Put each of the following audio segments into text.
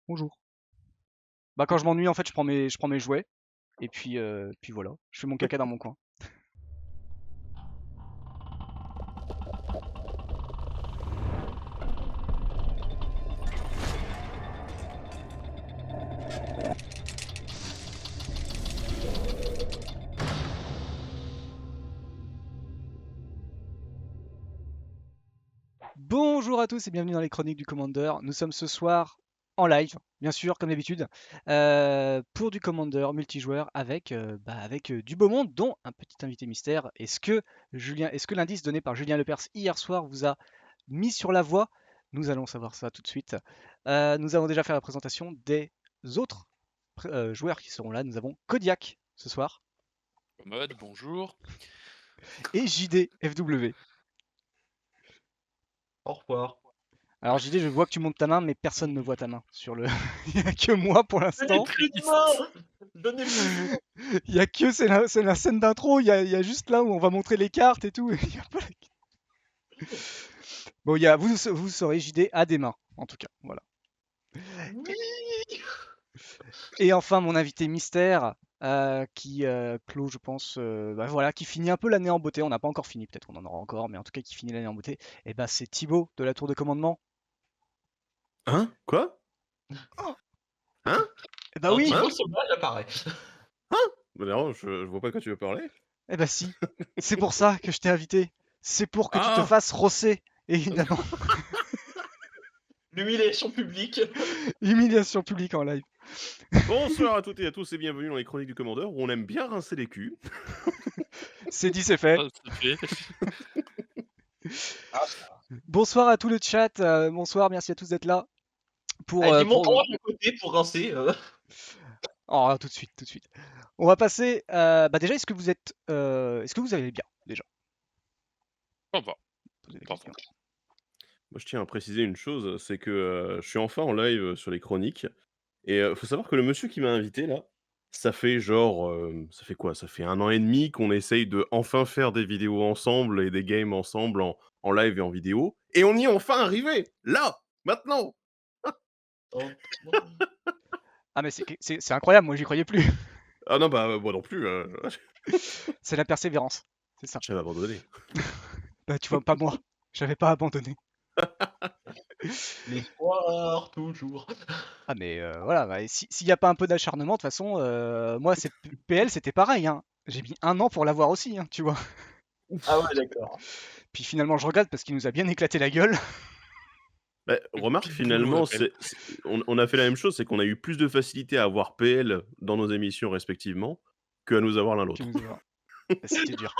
Bonjour. Bah, quand je m'ennuie, en fait, je prends mes jouets et puis voilà, je fais mon caca dans mon coin. Bonjour à tous et bienvenue dans les chroniques du Commander. Nous sommes ce soir en live, bien sûr, comme d'habitude, pour du Commander multijoueur avec du beau monde, dont un petit invité mystère. Est-ce que l'indice donné par Julien Lepers hier soir vous a mis sur la voie? Nous allons savoir ça tout de suite. Nous avons déjà fait la présentation des autres joueurs qui seront là. Nous avons Kodiak ce soir Mode, bonjour. et JD FW. Au revoir. Alors JD, je vois que tu montes ta main, mais personne ne voit ta main sur le. Il n'y a que moi pour Je n'ai l'instant. plus de main. Je n'ai plus. Il y a que c'est la scène d'intro. Il y a juste là où on va montrer les cartes et tout. Il y a pas Bon, vous saurez, JD a des mains, en tout cas. Voilà. Oui. Et enfin, mon invité mystère qui clôt, je pense, voilà, qui finit un peu l'année en beauté. On n'a pas encore fini, peut-être qu'on en aura encore, mais en tout cas qui finit l'année en beauté. Et bah, c'est Thibaut de la Tour de Commandement. Hein? Quoi? Hein? Et bah Alors oui. Thibaut Sauvage apparaît. Bah non, je vois pas de quoi tu veux parler. Eh bah si. C'est pour ça que je t'ai invité. C'est pour que tu te Ah! fasses rosser, évidemment. L'humiliation publique. Humiliation publique en live. Bonsoir à toutes et à tous et bienvenue dans les chroniques du commandeur où on aime bien rincer les culs. C'est dit, c'est fait. Ah, ça fait. Bonsoir à tout le chat. Bonsoir, merci à tous d'être là. Pour, Avec du pour... montant à côté pour rincer. Oh, tout de suite, tout de suite. On va passer. Bah déjà, est-ce que vous allez bien déjà? Pas va. Poser la Pas question. Moi je tiens à préciser une chose, c'est que je suis enfin en live sur les chroniques. Et faut savoir que le monsieur qui m'a invité là, ça fait genre, ça fait quoi? Ça fait 1 an et demi qu'on essaye de enfin faire des vidéos ensemble et des games ensemble en live et en vidéo. Et on y est enfin arrivé! Là! Maintenant! Ah mais c'est incroyable, moi j'y croyais plus. Ah non, bah, moi non plus, C'est la persévérance, c'est ça. j'avais abandonné. Bah tu vois, pas moi. J'avais pas abandonné. L'espoir toujours. Ah mais voilà, bah, s'il n'y a pas un peu d'acharnement, de toute façon, moi c'est PL c'était pareil, hein. J'ai mis 1 an pour l'avoir aussi, hein, tu vois. Ah ouais d'accord. Puis finalement je regrette parce qu'il nous a bien éclaté la gueule. Bah, remarque Quel boulot on finalement, appelle. on a fait la même chose, c'est qu'on a eu plus de facilité à avoir PL dans nos émissions respectivement, qu'à nous avoir l'un Qui l'autre. nous a- Bah, c'était dur.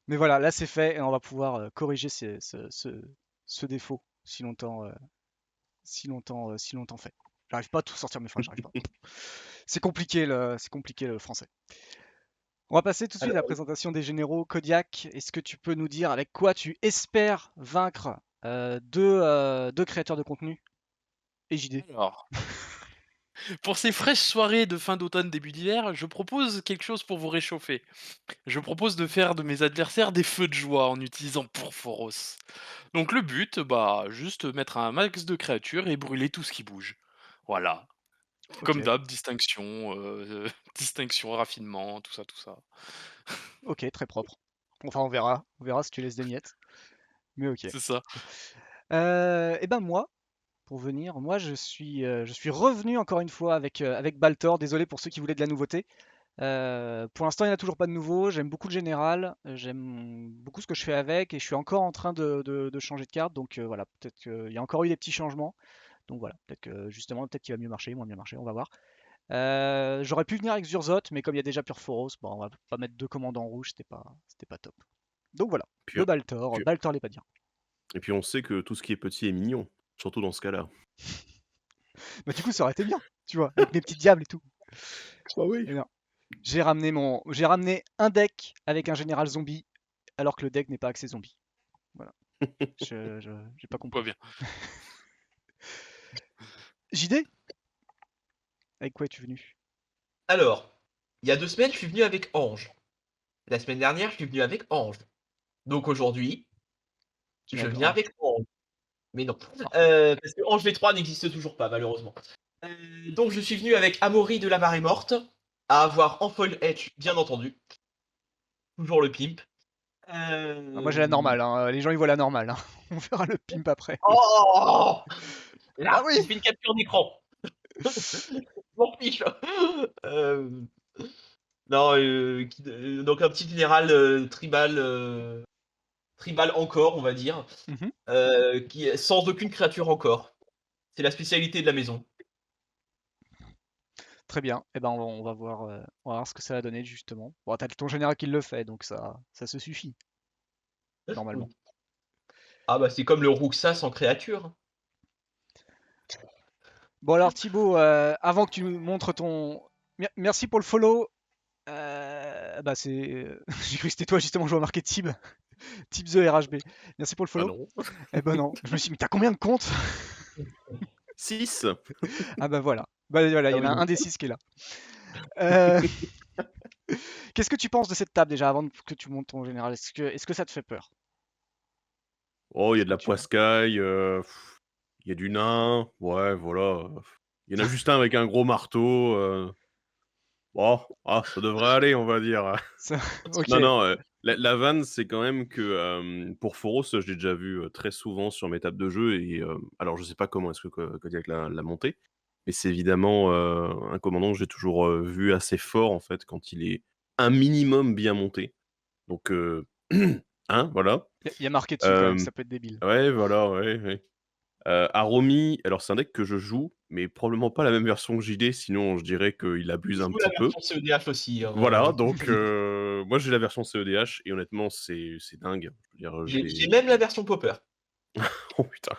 Mais voilà, là c'est fait et on va pouvoir corriger ce défaut si longtemps fait. J'arrive pas à tout sortir mes phrases, j'arrive pas. C'est compliqué le français. On va passer tout de suite à la Alors, présentation des généraux. Kodiak, est-ce que tu peux nous dire avec quoi tu espères vaincre deux créateurs de contenu et JD? Alors, pour ces fraîches soirées de fin d'automne, début d'hiver, je propose quelque chose pour vous réchauffer. Je propose de faire de mes adversaires des feux de joie en utilisant Pourphoros. Donc le but, bah, juste mettre un max de créatures et brûler tout ce qui bouge. Voilà. Ok, Comme d'hab, distinction, distinction, raffinement, tout ça, tout ça. ok, très propre. Enfin, on verra si tu laisses des miettes. Mais ok. C'est ça. Et ben moi, pour venir, moi je suis revenu encore une fois avec Baltor. Désolé pour ceux qui voulaient de la nouveauté. Pour l'instant, il n'y en a toujours pas de nouveau. J'aime beaucoup le général. J'aime beaucoup ce que je fais avec et je suis encore en train de changer de carte. Donc voilà, peut-être qu'il y a encore eu des petits changements. Donc voilà, peut-être que justement, peut-être qu'il va mieux marcher, moins bien marcher, on va voir. J'aurais pu venir avec Zurzot, mais comme il y a déjà Purphoros, bon, on va pas mettre deux commandants rouges, c'était pas top. Donc voilà, Puis, le Baltor, puis Baltor les pas dire. et puis on sait que tout ce qui est petit est mignon, surtout dans ce cas-là. Bah du coup, ça aurait été bien, tu vois, avec mes petits diables et tout. Bah oui. Et non. J'ai ramené un deck avec un général zombie, alors que le deck n'est pas axé zombie. Voilà. J'ai pas Pas compris. bien. JD, avec quoi es-tu venu? alors, il y a 2 semaines, je suis venu avec Ange. La semaine dernière, je suis venu avec Ange. Donc aujourd'hui, Tu viens je avec viens Ange. avec Ange. Mais non. Non. Parce que Ange V3 n'existe toujours pas, malheureusement. Donc je suis venu avec Amaury de la Marée Morte, à avoir en foil edge, bien entendu. Toujours le pimp. Ah, moi j'ai la normale, hein. Les gens ils voient la normale. Hein. On verra le pimp après. Oh Bah Là, oui. il fait une capture d'écran. M'en fiche. Non, donc un petit général tribal encore, on va dire, Mhm. qui est sans aucune créature encore. C'est la spécialité de la maison. Très bien. Et ben on va voir ce que ça va donner justement. Bon, t'as ton général qui le fait, donc ça se suffit normalement. Ah bah c'est comme le Ruxa sans créature. Bon alors Thibaut, avant que tu nous montres ton, merci pour le follow. Bah c'est, j'ai cru que c'était toi justement, je vois marqué Tib, Tib the RHB. Merci pour le Ah follow. non. Eh ben non, je me suis dit mais t'as combien de comptes? 6. Ah bah voilà, bah voilà, il Ah y en oui, a un donc, des 6 qui est là. Euh, Qu'est-ce que tu penses de cette table déjà avant que tu montes ton général? Est-ce que ça te fait peur? Oh, il y a Est-ce de que la tu... poiscaille, il y a du nain, ouais, voilà. Il y en a juste un avec un gros marteau. Bon, ça devrait aller, on va dire. ça- Ok, Non, non, la vanne, c'est quand même que pour Foros, je l'ai déjà vu très souvent sur mes tables de jeu. Et alors, je sais pas comment est-ce que Kodiak l'a monté, mais c'est évidemment un commandant que j'ai toujours vu assez fort en fait quand il est un minimum bien monté. Donc, hein, voilà. il y a marqué dessus quand même, Euh, ça peut être débile. ouais, voilà, ouais, ouais. Aromi, alors c'est un deck que je joue, mais probablement pas la même version que JD, sinon je dirais qu'il abuse il un joue la petit peu. version CEDH aussi. Voilà, donc moi j'ai la version CEDH et honnêtement c'est dingue. Je veux dire, J'ai même la version Popper. Oh putain.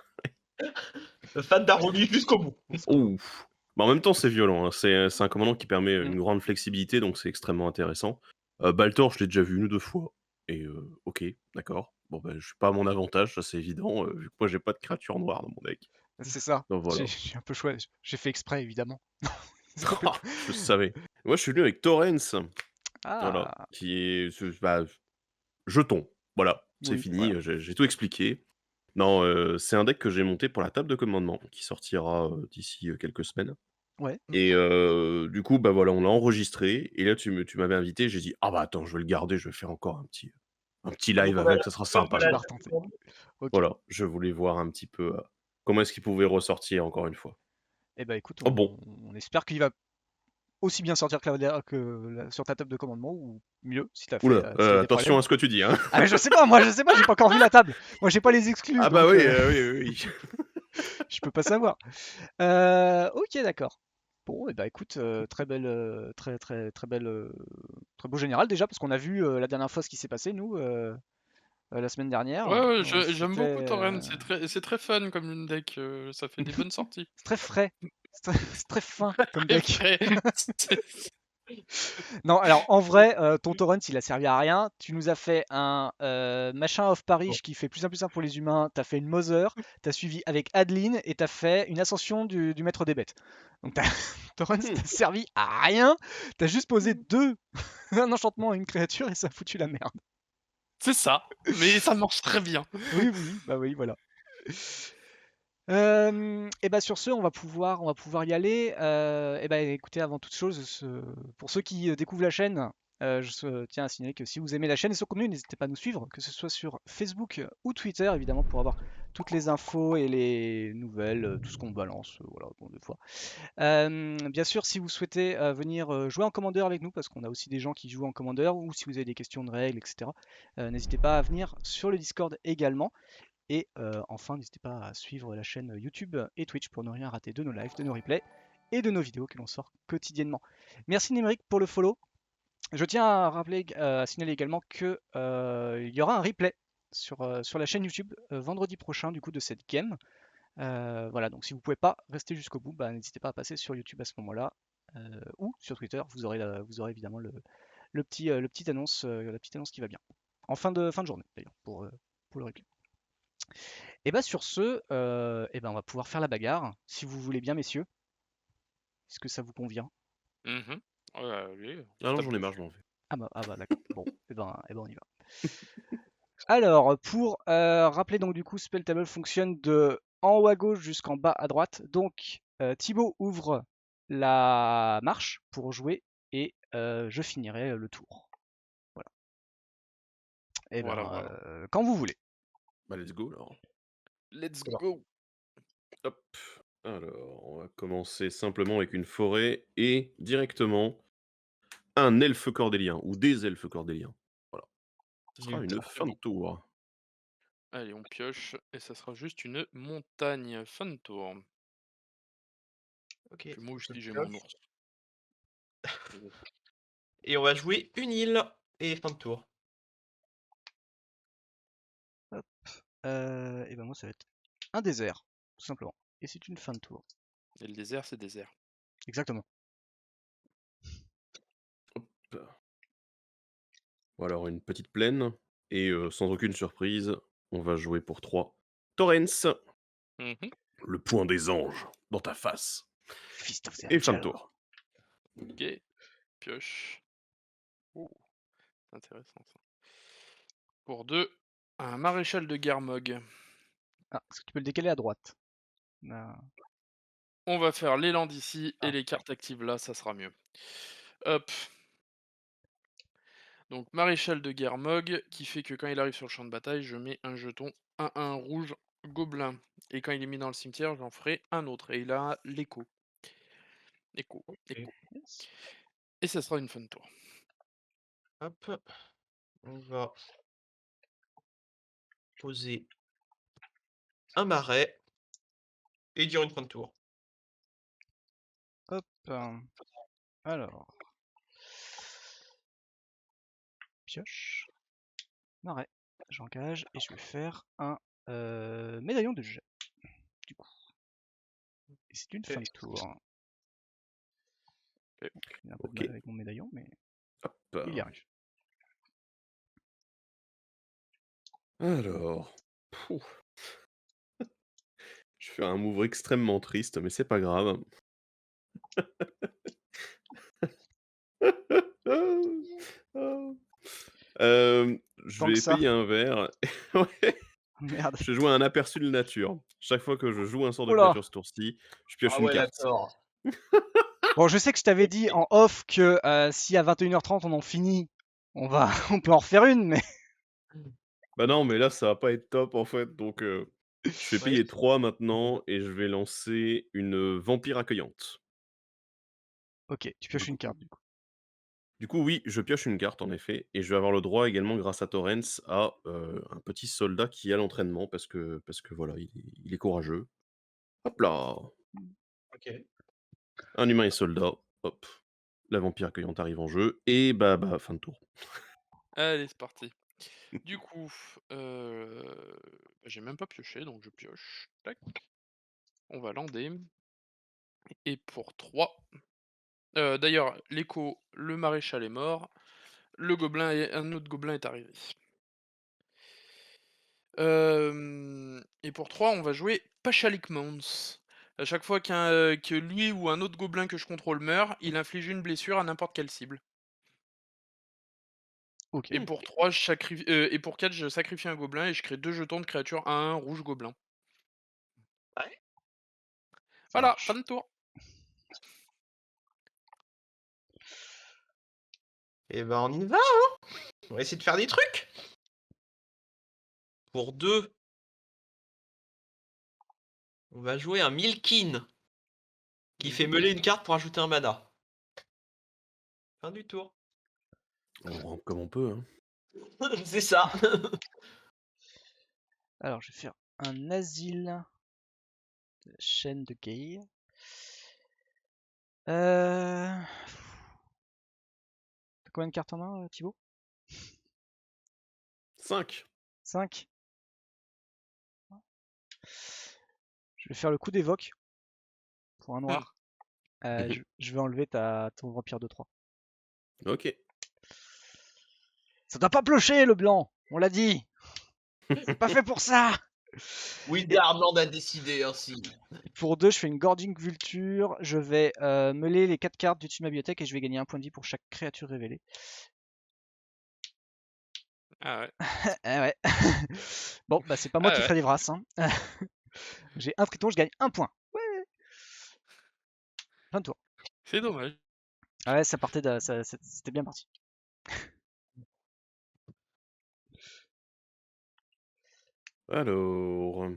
Fan d'Aroni jusqu'au bout. Ouf. Bah, en même temps c'est violent, hein. C'est un commandant qui permet Mm. une grande flexibilité, donc c'est extrêmement intéressant. Baltor, je l'ai déjà vu une ou deux fois et OK, d'accord. Bon, bah, je suis pas à mon avantage, ça c'est évident, vu que moi j'ai pas de créature noire dans mon deck. C'est ça, Donc voilà. j'ai un peu chouette, j'ai fait exprès évidemment. C'est un peu- Je savais. Moi je suis venu avec Torrens. Voilà, Ah, qui est bah, jeton. Voilà, c'est oui, fini, voilà. j'ai tout expliqué. Non, c'est un deck que j'ai monté pour la table de commandement, qui sortira, d'ici, quelques semaines Ouais, et du coup, bah, voilà, on l'a enregistré et là tu m'avais invité, j'ai dit: «Ah bah, attends, je vais le garder, je vais faire encore un petit Donc live on a avec, la ça sera Popper de sympa, tu la vas quoi». retenter. table. Ok. Voilà, je voulais voir un petit peu, comment est-ce qu'il pouvait ressortir encore une fois. Eh ben écoute, Oh bon, on espère qu'il va aussi bien sortir sur ta table de commandement ou mieux si t'as fait, oula, s'il y a des attention problèmes. à ce que tu dis, hein. Ah mais je sais pas, moi je sais pas, j'ai pas encore vu la table. Moi j'ai pas les exclus, Ah bah donc oui, oui, oui, oui. je peux pas savoir. Ok, d'accord. Bon, et bah écoute, très belle, très belle, très beau général déjà, parce qu'on a vu la dernière fois ce qui s'est passé, nous, la semaine dernière. Ouais, ouais, j'aime C'était beaucoup Torrent, c'est très fun comme une deck, ça fait des bonnes sorties. c'est très frais, c'est très fin comme Très deck. frais. C'est- Non, alors en vrai, ton torrent, il a servi à rien. Tu nous as fait un machin of Bon. Paris qui fait plus simple pour les humains. T'as fait une Mother, t'as suivi avec Adeline et t'as fait une ascension du maître des bêtes. Donc torrent, Mmh. t'a servi à rien. T'as juste posé deux, un enchantement et une créature et ça a foutu la merde. C'est ça, mais ça marche très bien. Oui, oui, bah oui, voilà. Et bah sur ce, on va pouvoir y aller. Et bah écoutez, avant toute chose, pour ceux qui découvrent la chaîne, tiens à signaler que si vous aimez la chaîne et son contenu, n'hésitez pas à nous suivre, que ce soit sur Facebook ou Twitter, évidemment, pour avoir toutes les infos et les nouvelles, tout ce qu'on balance, voilà, bon, des fois. Bien sûr, si vous souhaitez venir jouer en commandeur avec nous, parce qu'on a aussi des gens qui jouent en commandeur, ou si vous avez des questions de règles, etc., n'hésitez pas à venir sur le Discord également. Et enfin, n'hésitez pas à suivre la chaîne YouTube et Twitch pour ne rien rater de nos lives, de nos replays et de nos vidéos que l'on sort quotidiennement. Merci Nemeric pour le follow. Je tiens à rappeler, à signaler également que il y aura un replay sur la chaîne YouTube vendredi prochain du coup de cette game. Voilà, donc si vous pouvez pas rester jusqu'au bout, bah, n'hésitez pas à passer sur YouTube à ce moment-là ou sur Twitter. Vous aurez évidemment le petit annonce, la petite annonce qui va bien. En fin de journée d'ailleurs pour le replay. Et bah sur ce, et ben on va pouvoir faire la bagarre, si vous voulez bien, messieurs. Est-ce que ça vous convient? Mhm. Ouais, allez, Ah non, tape j'en ai marre, je dessus. m'en vais. Ah bah d'accord. Bon, et ben on y va. Alors, pour rappeler donc du coup, Spell Table fonctionne de en haut à gauche jusqu'en bas à droite. Donc, Thibaut ouvre la marche pour jouer et je finirai le tour. Voilà. Et ben, Voilà. quand vous voulez. Bah, let's go alors. Let's Alors. go. Hop. Alors, on va commencer simplement avec une forêt et directement un elfe cordélien ou des elfes cordéliens. Voilà. Ce sera une Nul. fin de tour. Allez, on pioche et ça sera juste une montagne. Fin de tour. Ok. Puis moi je aussi j'ai pioche. mon ours. Et on va jouer une île et fin de tour. Et ben moi, ça va être un désert, tout simplement. Et c'est une fin de tour. Et le désert, c'est désert. Exactement. Ou alors une petite plaine. Et sans aucune surprise, on va jouer pour 3. Torrens, Mhm. le point des anges dans ta face. Fist of the Et fin de Angel. tour. Ok. Pioche. Oh, c'est intéressant ça. Pour 2, un maréchal de Garmog. Ah, est-ce que tu peux le décaler à droite? Ah, On va faire l'élan d'ici et Ah. les cartes actives là, ça sera mieux. Hop. Donc maréchal de Garmog, qui fait que quand il arrive sur le champ de bataille, je mets un jeton 1-1 rouge gobelin. Et quand il est mis dans le cimetière, j'en ferai un autre. Et il a l'écho. Écho. yes. Et ça sera une fin de tour. Hop. On va poser un marais et dire une fin de tour. Hop. Alors. Pioche. Marais. J'engage et je vais faire un médaillon de jet. Du coup. Et c'est une fin de tour. Ok. J'ai un peu de Ok. mal avec mon médaillon, mais Hop. il y arrive. Alors. Pouf. Je fais un move extrêmement triste, mais c'est pas grave. Je Tant que vais ça. payer un verre. Ouais. Merde. Je joue un aperçu de nature. Chaque fois que je joue un sort de Oula. créature ce tour-ci, je pioche Ah une ouais, carte. d'accord. Bon, je sais que je t'avais dit en off que si à 21h30 on en finit, on peut en refaire une, mais Bah non, mais là, ça va pas être top en fait. Donc, je fais Ouais. payer 3 maintenant et je vais lancer une vampire accueillante. ok, tu pioches une carte du coup. Du coup, oui, je pioche une carte en effet, et je vais avoir le droit également, grâce à Torrens, à un petit soldat qui a l'entraînement parce que voilà, il est courageux. Hop là! Ok. Un humain et soldat, hop. La vampire accueillante arrive en jeu, et bah, fin de tour. Allez, c'est parti. Du coup, j'ai même pas pioché, donc je pioche. Tac. On va lander. Et pour 3. D'ailleurs, l'écho, le maréchal est mort. Le gobelin et un autre gobelin est arrivé. Et pour 3, on va jouer Pachalik Mons. À chaque fois que lui ou un autre gobelin que je contrôle meurt, il inflige une blessure à n'importe quelle cible. Ok. Et pour 3, et pour 4, je sacrifie un gobelin et je crée 2 jetons de créature 1-1 rouge gobelin. Ouais. Ça Voilà, marche. fin de tour. Et ben on y va, hein. On va essayer de faire des trucs. Pour 2, on va jouer un Milkin qui fait meuler une carte pour ajouter un mana. Fin du tour. On rampe comme on peut, hein. C'est ça. Alors, je vais faire un asile de la chaîne de Gale. T'as combien de cartes en main, Thibaut? 5. 5. Je vais faire le coup d'évoque pour un noir. Je vais enlever ton vampire de 3. Ok. Ça doit pas plocher le blanc, on l'a dit. C'est pas fait pour ça. Wizardland a décidé ainsi. Pour 2, je fais une Gorging Vulture. Je vais mêler les 4 cartes du dessus de ma bibliothèque et je vais gagner un point de vie pour chaque créature révélée. Ah ouais. Ah ouais. Bon, bah c'est pas moi Ah qui ouais. ferai les Livras. Hein. J'ai un triton, je gagne 1 point. Ouais. Fin de tour. C'est dommage. Ah ouais, ça partait c'était bien parti. Alors.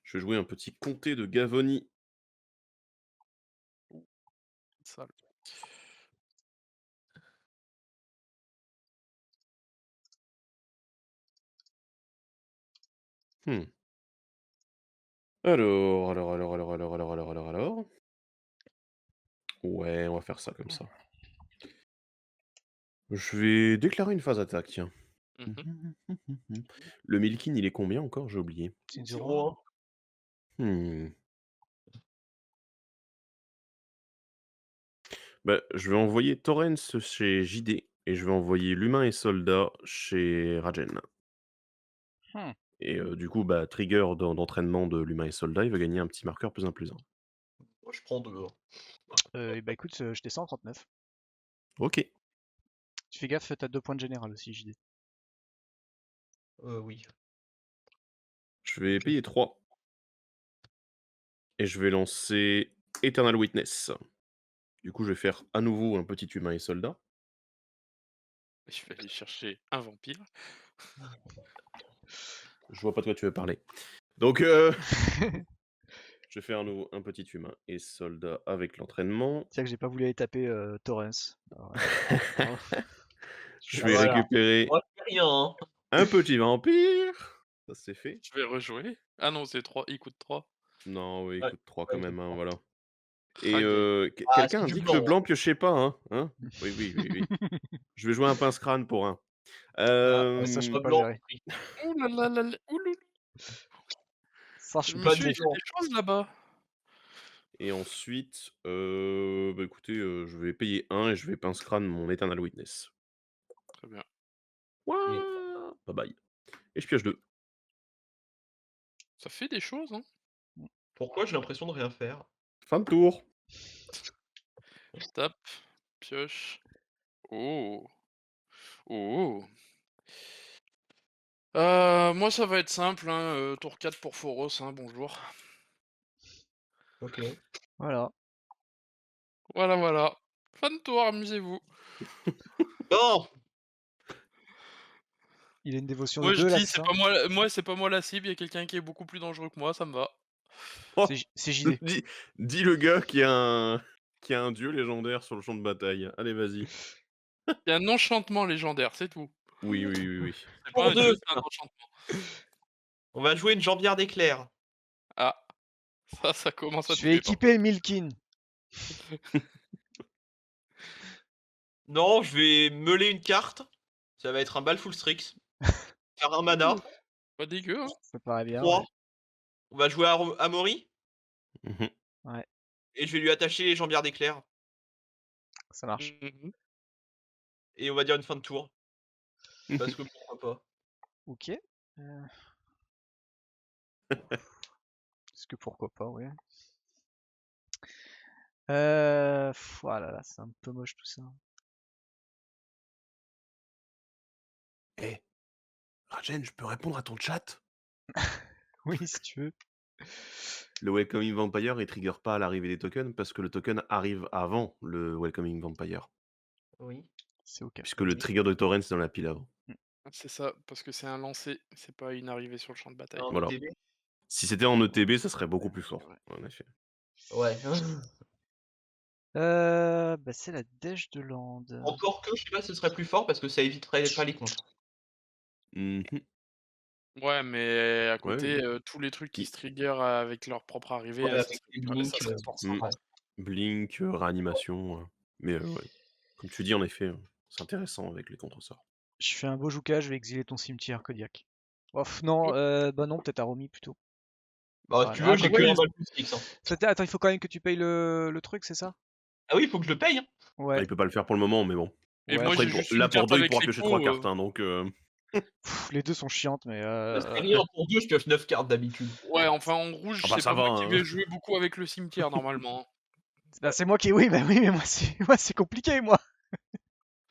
Je vais jouer un petit comté de Gavoni. Sale. Hmm. Alors. Ouais, on va faire ça comme ça. Je vais déclarer une phase attaque, tiens. Le Milkin, il est combien encore? J'ai oublié. C'est 0-1. Bah, je vais envoyer Torrens chez JD et je vais envoyer l'humain et soldat chez Rajen. Hmm. Et du coup, bah, trigger d'entraînement de l'humain et soldat, il va gagner un petit marqueur +1/+1. Moi, je prends 2. Et bah écoute, je descends en 39. Ok. Tu fais gaffe, t'as 2 points de général aussi, JD. Oui. Je vais payer 3. Et je vais lancer Eternal Witness. Du coup, je vais faire à nouveau un petit humain et soldat. Je vais aller chercher un vampire. Je vois pas de quoi tu veux parler. Donc, je vais faire à nouveau un petit humain et soldat avec l'entraînement. C'est que j'ai pas voulu aller taper Torrens. Je Ah, vais voilà. récupérer Moi, je fais rien. Hein. un petit vampire. Ça, c'est fait. Je vais rejouer. Ah non, c'est 3. Il coûte 3. Non, oui, il Ouais, coûte 3 ouais, quand il même, coûte hein, 3. voilà. Aïe, Et aïe. quelqu'un c'est du indique blanc, le hein. blanc, piochez pas, hein? Oui. Je vais jouer un pince-crâne pour 1. ça, je peux Pas pas le blanc. gérer. Oui. Ouh là là là là. Ouh là là. Ça, je peux pas le Monsieur, il gérer. fait des choses là-bas. Et ensuite, bah, écoutez, je vais payer 1 et je vais pince-crâne mon Eternal Witness. Très bien. Ouah, bye bye. Et je pioche 2. Ça fait des choses, hein. Pourquoi j'ai l'impression de rien faire? Fin de tour. Je tape, pioche. Oh. Oh. Moi, ça va être simple, hein, tour 4 pour Foros, hein, bonjour. Ok. Voilà. Voilà, voilà. Fin de tour, amusez-vous. Non! Il a une dévotion de Moi, je 2 là, dis, c'est c'est ça? pas moi, c'est pas moi la cible, il y a quelqu'un qui est beaucoup plus dangereux que moi, ça me va. Oh, C'est JD. dis le gars qui a un dieu légendaire sur le champ de bataille. Allez, vas-y. Il y a un enchantement légendaire, c'est tout. Oui. C'est Pour pas un dieu, 2. c'est un enchantement. On va jouer une jambière d'éclair. Ah, ça commence à Je vais tuer, par équiper le Milkin. Non, je vais meuler une carte. Ça va être un Baleful Strix. Faire un mana. pas dégueu, hein. Ça paraît bien. 3. Ouais. On va jouer à Amaury. Mhm. Ouais, Et je vais lui attacher les jambières d'éclair. ça marche. Mhm. Et on va dire une fin de tour. Parce que pourquoi pas. Ok. Est-ce que pourquoi pas, ouais. Voilà, là, c'est un peu moche tout ça. Eh, Rajen, je peux répondre à ton chat? Oui, si tu veux. Le Welcoming Vampire, il trigger pas à l'arrivée des tokens parce que le token arrive avant le Welcoming Vampire. Oui. C'est ok. Puisque le trigger de Torrent, c'est dans la pile avant. C'est ça, parce que c'est un lancer, c'est pas une arrivée sur le champ de bataille. Un Voilà. ETB. Si c'était en ETB, ça serait beaucoup plus fort, en effet. Ouais. Bah, c'est la dèche de Land. Encore que, je sais pas, ce serait plus fort parce que ça éviterait pas les contres. Mhm. Ouais, mais à Ouais, côté, tous les trucs qui Il- se trigger avec leur propre arrivée, Ouais, ça avec serait, les ça serait fort, ça. Mm. ouais. Blink, réanimation. Mais ouais. Comme tu dis, en effet, c'est intéressant avec les contre-sorts. Je fais un beau jouka, je vais exiler ton cimetière, Kodiak. Ouf, non, bah non, peut-être à Romy plutôt. Bah, Ah, tu ah, veux, j'ai quoi que que- un Baleful Strix. Hein. Attends, il faut quand même que tu payes le truc, c'est ça? Ah oui, il faut que je le paye. Hein. Ah, Ouais. il peut pas le faire pour le moment, mais bon. Et Ouais, moi, Après, j'ai juste là, une pour carte 2, il avec pourra les piocher pots, 3 cartes, hein, donc... Les deux sont chiantes, mais C'est rien, pour 2, je pioche 9 cartes d'habitude. Ouais, enfin, en rouge, Ah bah, c'est ça pas moi va, qui hein. vais jouer beaucoup avec le cimetière, normalement, hein. bah, c'est moi qui. Oui, bah oui, mais moi c'est compliqué, moi.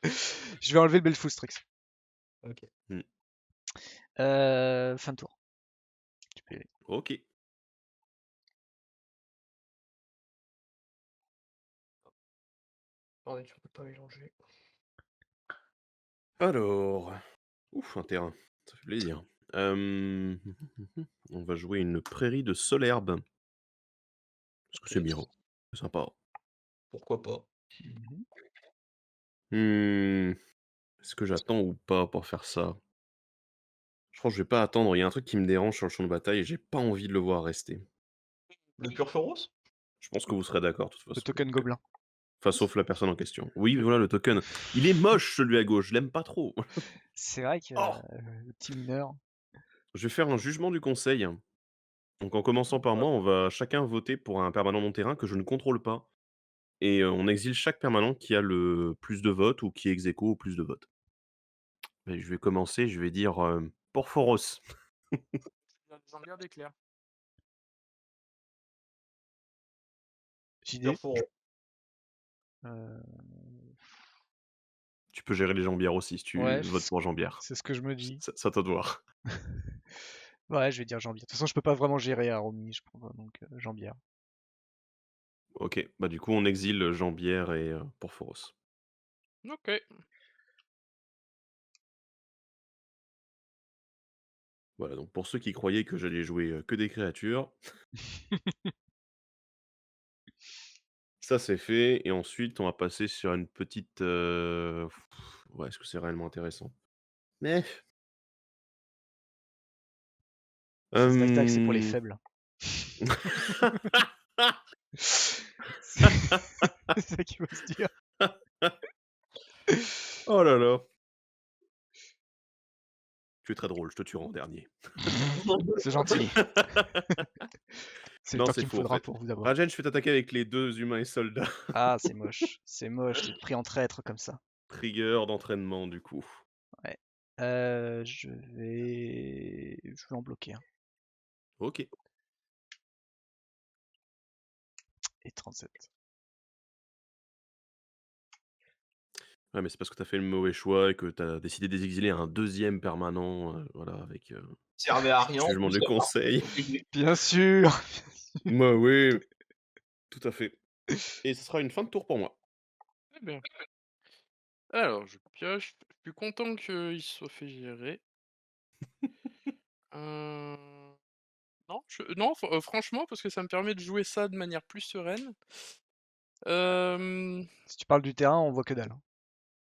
Je vais enlever le Belfou Strix. Ok. Fin de tour. Tu peux y aller. Ok. Attendez, tu peux pas mélanger. Alors. Ouf, un terrain. Ça fait plaisir. On va jouer une prairie de Solherbe. Parce que c'est bien. C'est sympa. Pourquoi pas? Mhm. Est-ce que j'attends ou pas pour faire ça? Je pense que je vais pas attendre. Il y a un truc qui me dérange sur le champ de bataille et j'ai pas envie de le voir rester. Le Purphoros? Je pense que vous serez d'accord, de toute Le façon. token gobelin. Enfin, sauf la personne en question. Oui, voilà le token. Il est moche celui à gauche, je l'aime pas trop. C'est vrai que Oh le petit mineur. Je vais faire un jugement du conseil. Donc en commençant par moi, on va chacun voter pour un permanent non terrain que je ne contrôle pas. Et on exile chaque permanent qui a le plus de votes ou qui est ex aequo au plus de votes. Et je vais commencer, je vais dire Porphoros. Les jambières d'éclair. JD. Purphoros. euh, Tu peux gérer les jambières aussi si tu Ouais, votes pour jambière. c'est ce que je me dis. Ça doit de voir. Ouais, je vais dire Jambière. De toute façon, je peux pas vraiment gérer à Romy, je crois. Donc, Jambière. Ok, bah du coup on exile jambière et Porphoros. Ok. Voilà, donc pour ceux qui croyaient que j'allais jouer que des créatures, ça c'est fait. Et ensuite on va passer sur une petite... Ouais, est-ce que c'est réellement intéressant? Mais... Ces attaques, c'est pour les Hem, faibles. C'est ça qu'il faut se dire. Oh là là! Tu es très drôle, je te tuerai en dernier. C'est gentil. C'est le Non, temps c'est qu'il me faux en faudra fait. pour vous avoir. Rajen, je fais t'attaquer avec les 2 humains et soldats. Ah, c'est moche. C'est moche d'être pris en traître comme ça. Trigger d'entraînement du coup. Ouais. Je vais en bloquer un. OK. Et 37. Ouais, mais c'est parce que t'as fait le mauvais choix et que t'as décidé d'exiler un 2e permanent, voilà, avec, Servait à rien en jugement plus du à part conseil. protéger. Bien sûr. Bah oui, tout à fait. Et ce sera une fin de tour pour moi. Très bien. Alors, je pioche. Je suis content qu'il se soit fait gérer. Non, franchement, parce que ça me permet de jouer ça de manière plus sereine. Si tu parles du terrain, on voit que dalle, hein.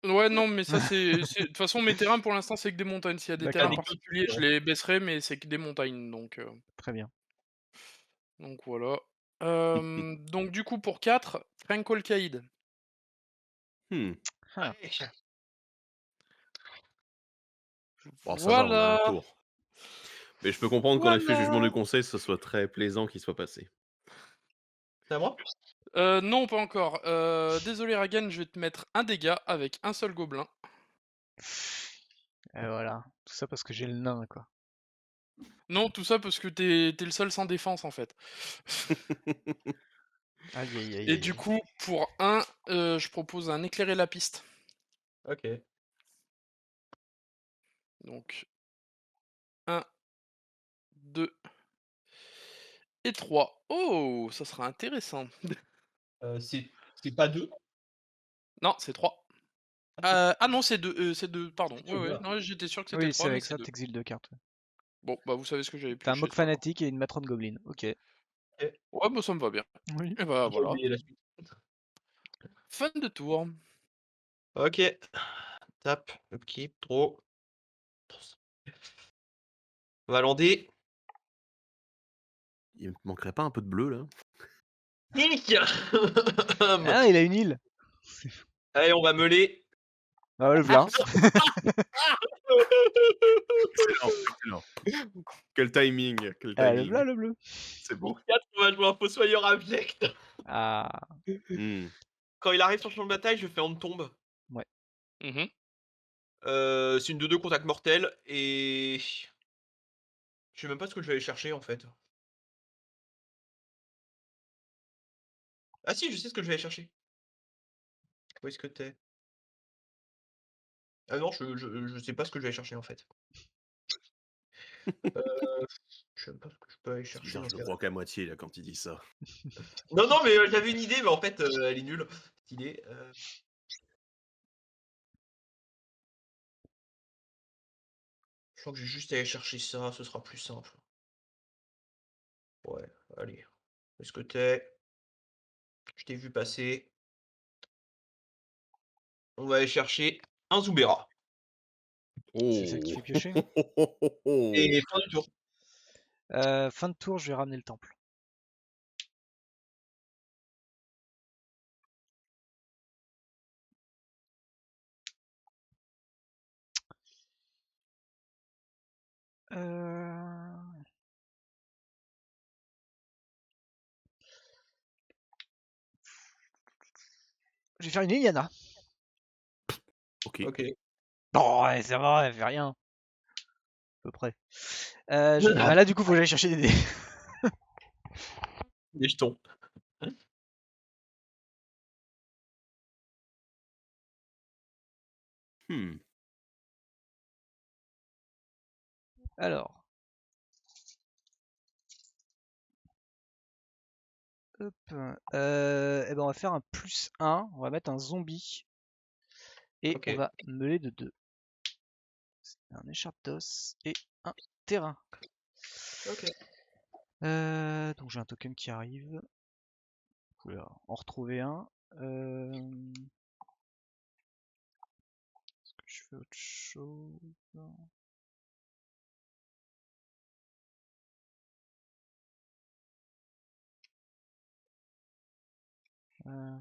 Ouais, non, mais ça, de toute façon, mes terrains, pour l'instant, c'est que des montagnes. S'il y a des terrains D'accord. particuliers, je les baisserai, mais c'est que des montagnes, Très bien. donc voilà. Donc du coup, pour 4, Frank Caïd. Mmh. Ah. Ouais. Bon, ça va, on a un Voilà! tour. Mais je peux comprendre qu'en effet, jugement du Voilà! conseil, ça soit très plaisant qu'il soit passé. C'est à moi? Non, pas encore. Désolé Ragan, je vais te mettre un dégât avec un seul gobelin. Et voilà. Tout ça parce que j'ai le nain, quoi. Non, tout ça parce que t'es le seul sans défense, en fait. Aïe, aïe, aïe, Et aïe, du aïe. coup, pour 1, je propose un éclairer la piste. OK. Donc 1, 2 et 3. Oh! Ça sera intéressant. C'est pas 2? Non, c'est 3. Ah non, c'est 2, pardon. C'est 2, Ouais, voilà. non, j'étais sûr que c'était Oui, 3, c'est mais avec c'est ça, 2. t'exiles 2 cartes. Ouais. Bon, bah, vous savez ce que j'avais T'as un pioché, mock c'est pas grave. fanatique et une matrone goblin. Ok. OK. Ouais, bah, ça me va bien. Oui. Et bah, J'ai voilà. oublié la suite. Fin de tour. OK. Tap, upkeep, draw. Valander. Il me manquerait pas un peu de bleu là? Nick. Ah, il a une île. Allez, on va meuler. Ah, le v'là. Excellent, excellent. Quel timing, quel Ah, le v'là, timing. le bleu. C'est beau. Pour 4, on va jouer un fossoyeur abject. Ah, Mmh. Quand il arrive sur le champ de bataille, je fais on tombe. ouais. Mmh. C'est une 2-2 contact mortel et je sais même pas ce que je vais aller chercher en fait. Ah si, je sais ce que je vais aller chercher. Où est-ce que tu Ah non, je sais pas ce que je vais aller chercher en fait. Je sais même pas ce que je peux aller C'est chercher bizarre, dans je ce le cas-là. crois qu'à moitié là quand il dit ça. Non, non, mais j'avais une idée, mais en fait, elle est nulle. Cette idée. Je crois que j'ai juste à aller chercher ça, ce sera plus simple. Ouais, allez. Est-ce que t'es? Je t'ai vu passer. On va aller chercher un Zoubera. C'est ça que tu Oh! fais piocher. Et fin du tour. Fin de tour, je vais ramener le temple. Euh, Je vais faire une Liliana. OK. Ok. Bon, ouais, ça va, elle fait rien. À peu près. Bah là, du coup, faut que j'aille chercher des dés. Des jetons. Mmh. Alors. Hop. Et ben on va faire un +1. On va mettre un zombie. Et Ok. on va meuler de 2. Un écharpe d'os et un terrain. Ok. Donc j'ai un token qui arrive. Vous pouvez en retrouver un. Est-ce que je fais autre chose? Euh,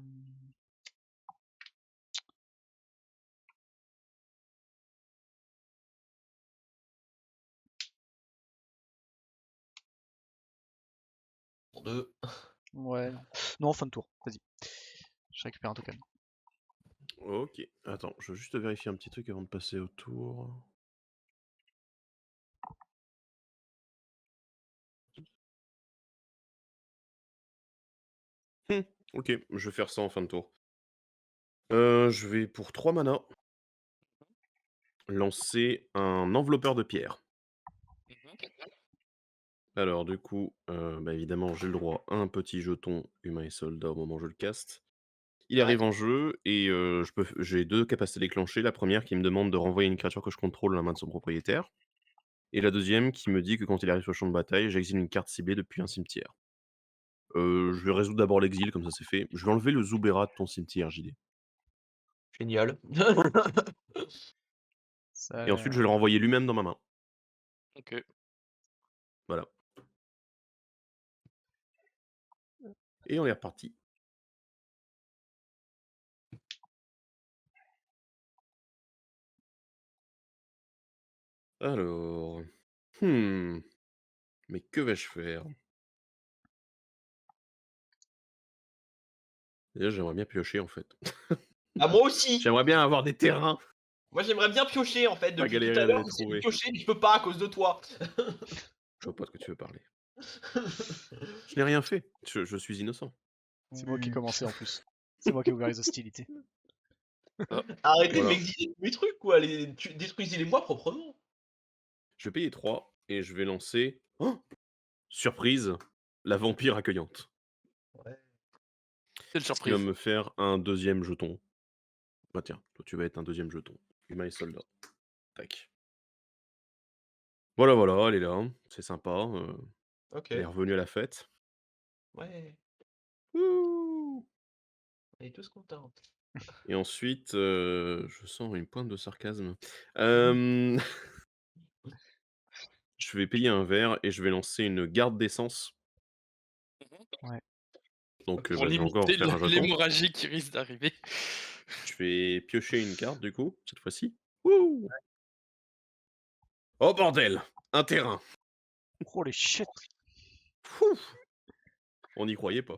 Pour deux. Ouais, non. Non, fin de tour. Vas-y. Je récupère un token. OK. Attends, je veux juste vérifier un petit truc avant de passer au tour. OK, je vais faire ça en fin de tour. Je vais pour 3 mana lancer un enveloppeur de pierre. Alors du coup, bah, évidemment, j'ai le droit à un petit jeton humain et soldat au moment où je le caste. Il Ouais. arrive en jeu et j'ai 2 capacités déclenchées. La première qui me demande de renvoyer une créature que je contrôle à la main de son propriétaire et la deuxième qui me dit que quand il arrive sur le champ de bataille, j'exile une carte ciblée depuis un cimetière. Je vais résoudre d'abord l'exil, comme ça c'est fait. Je vais enlever le Zoubera de ton cimetière, JD. Génial. Ça a Et ensuite, je l'air. vais le renvoyer lui-même dans ma main. OK. Voilà. Et on est reparti. Alors, mmh, mais que vais-je faire? Déjà, j'aimerais bien piocher, en fait. Ah, moi aussi. J'aimerais bien avoir des terrains, Moi, j'aimerais bien piocher, en fait. pas Depuis tout galérer à à l'heure, les j'essaie de trouver. piocher, mais je peux pas à cause de toi. Je vois pas de quoi tu veux parler. Je n'ai rien fait, je suis innocent. C'est moi qui ai Oui. commencé en plus. C'est moi qui ai ouvert les hostilités. Arrêtez de Voilà. m'exiler mes trucs, quoi. Détruisez-les-moi proprement. Je vais payer 3 et je vais lancer, oh! Surprise, la vampire accueillante. Ouais. Quelle Ce qui va surprise. me faire un deuxième jeton. Bah tiens, toi tu vas être un deuxième jeton. Humain et soldat. Tac. Voilà, voilà, elle est là, c'est sympa, Ok. elle est revenue à la fête. Ouais. Wouh! On est tous contents. Et ensuite, je sens une pointe de sarcasme. Hem, je vais payer un verre et je vais lancer une garde d'essence. Ouais. Donc, Pour bah, je vais encore limiter faire un jeton. l'hémorragie qui risque d'arriver. Je vais piocher une carte du coup, cette fois-ci. Wouh! Oh bordel! Un terrain! Holy shit. Fou! On n'y croyait pas.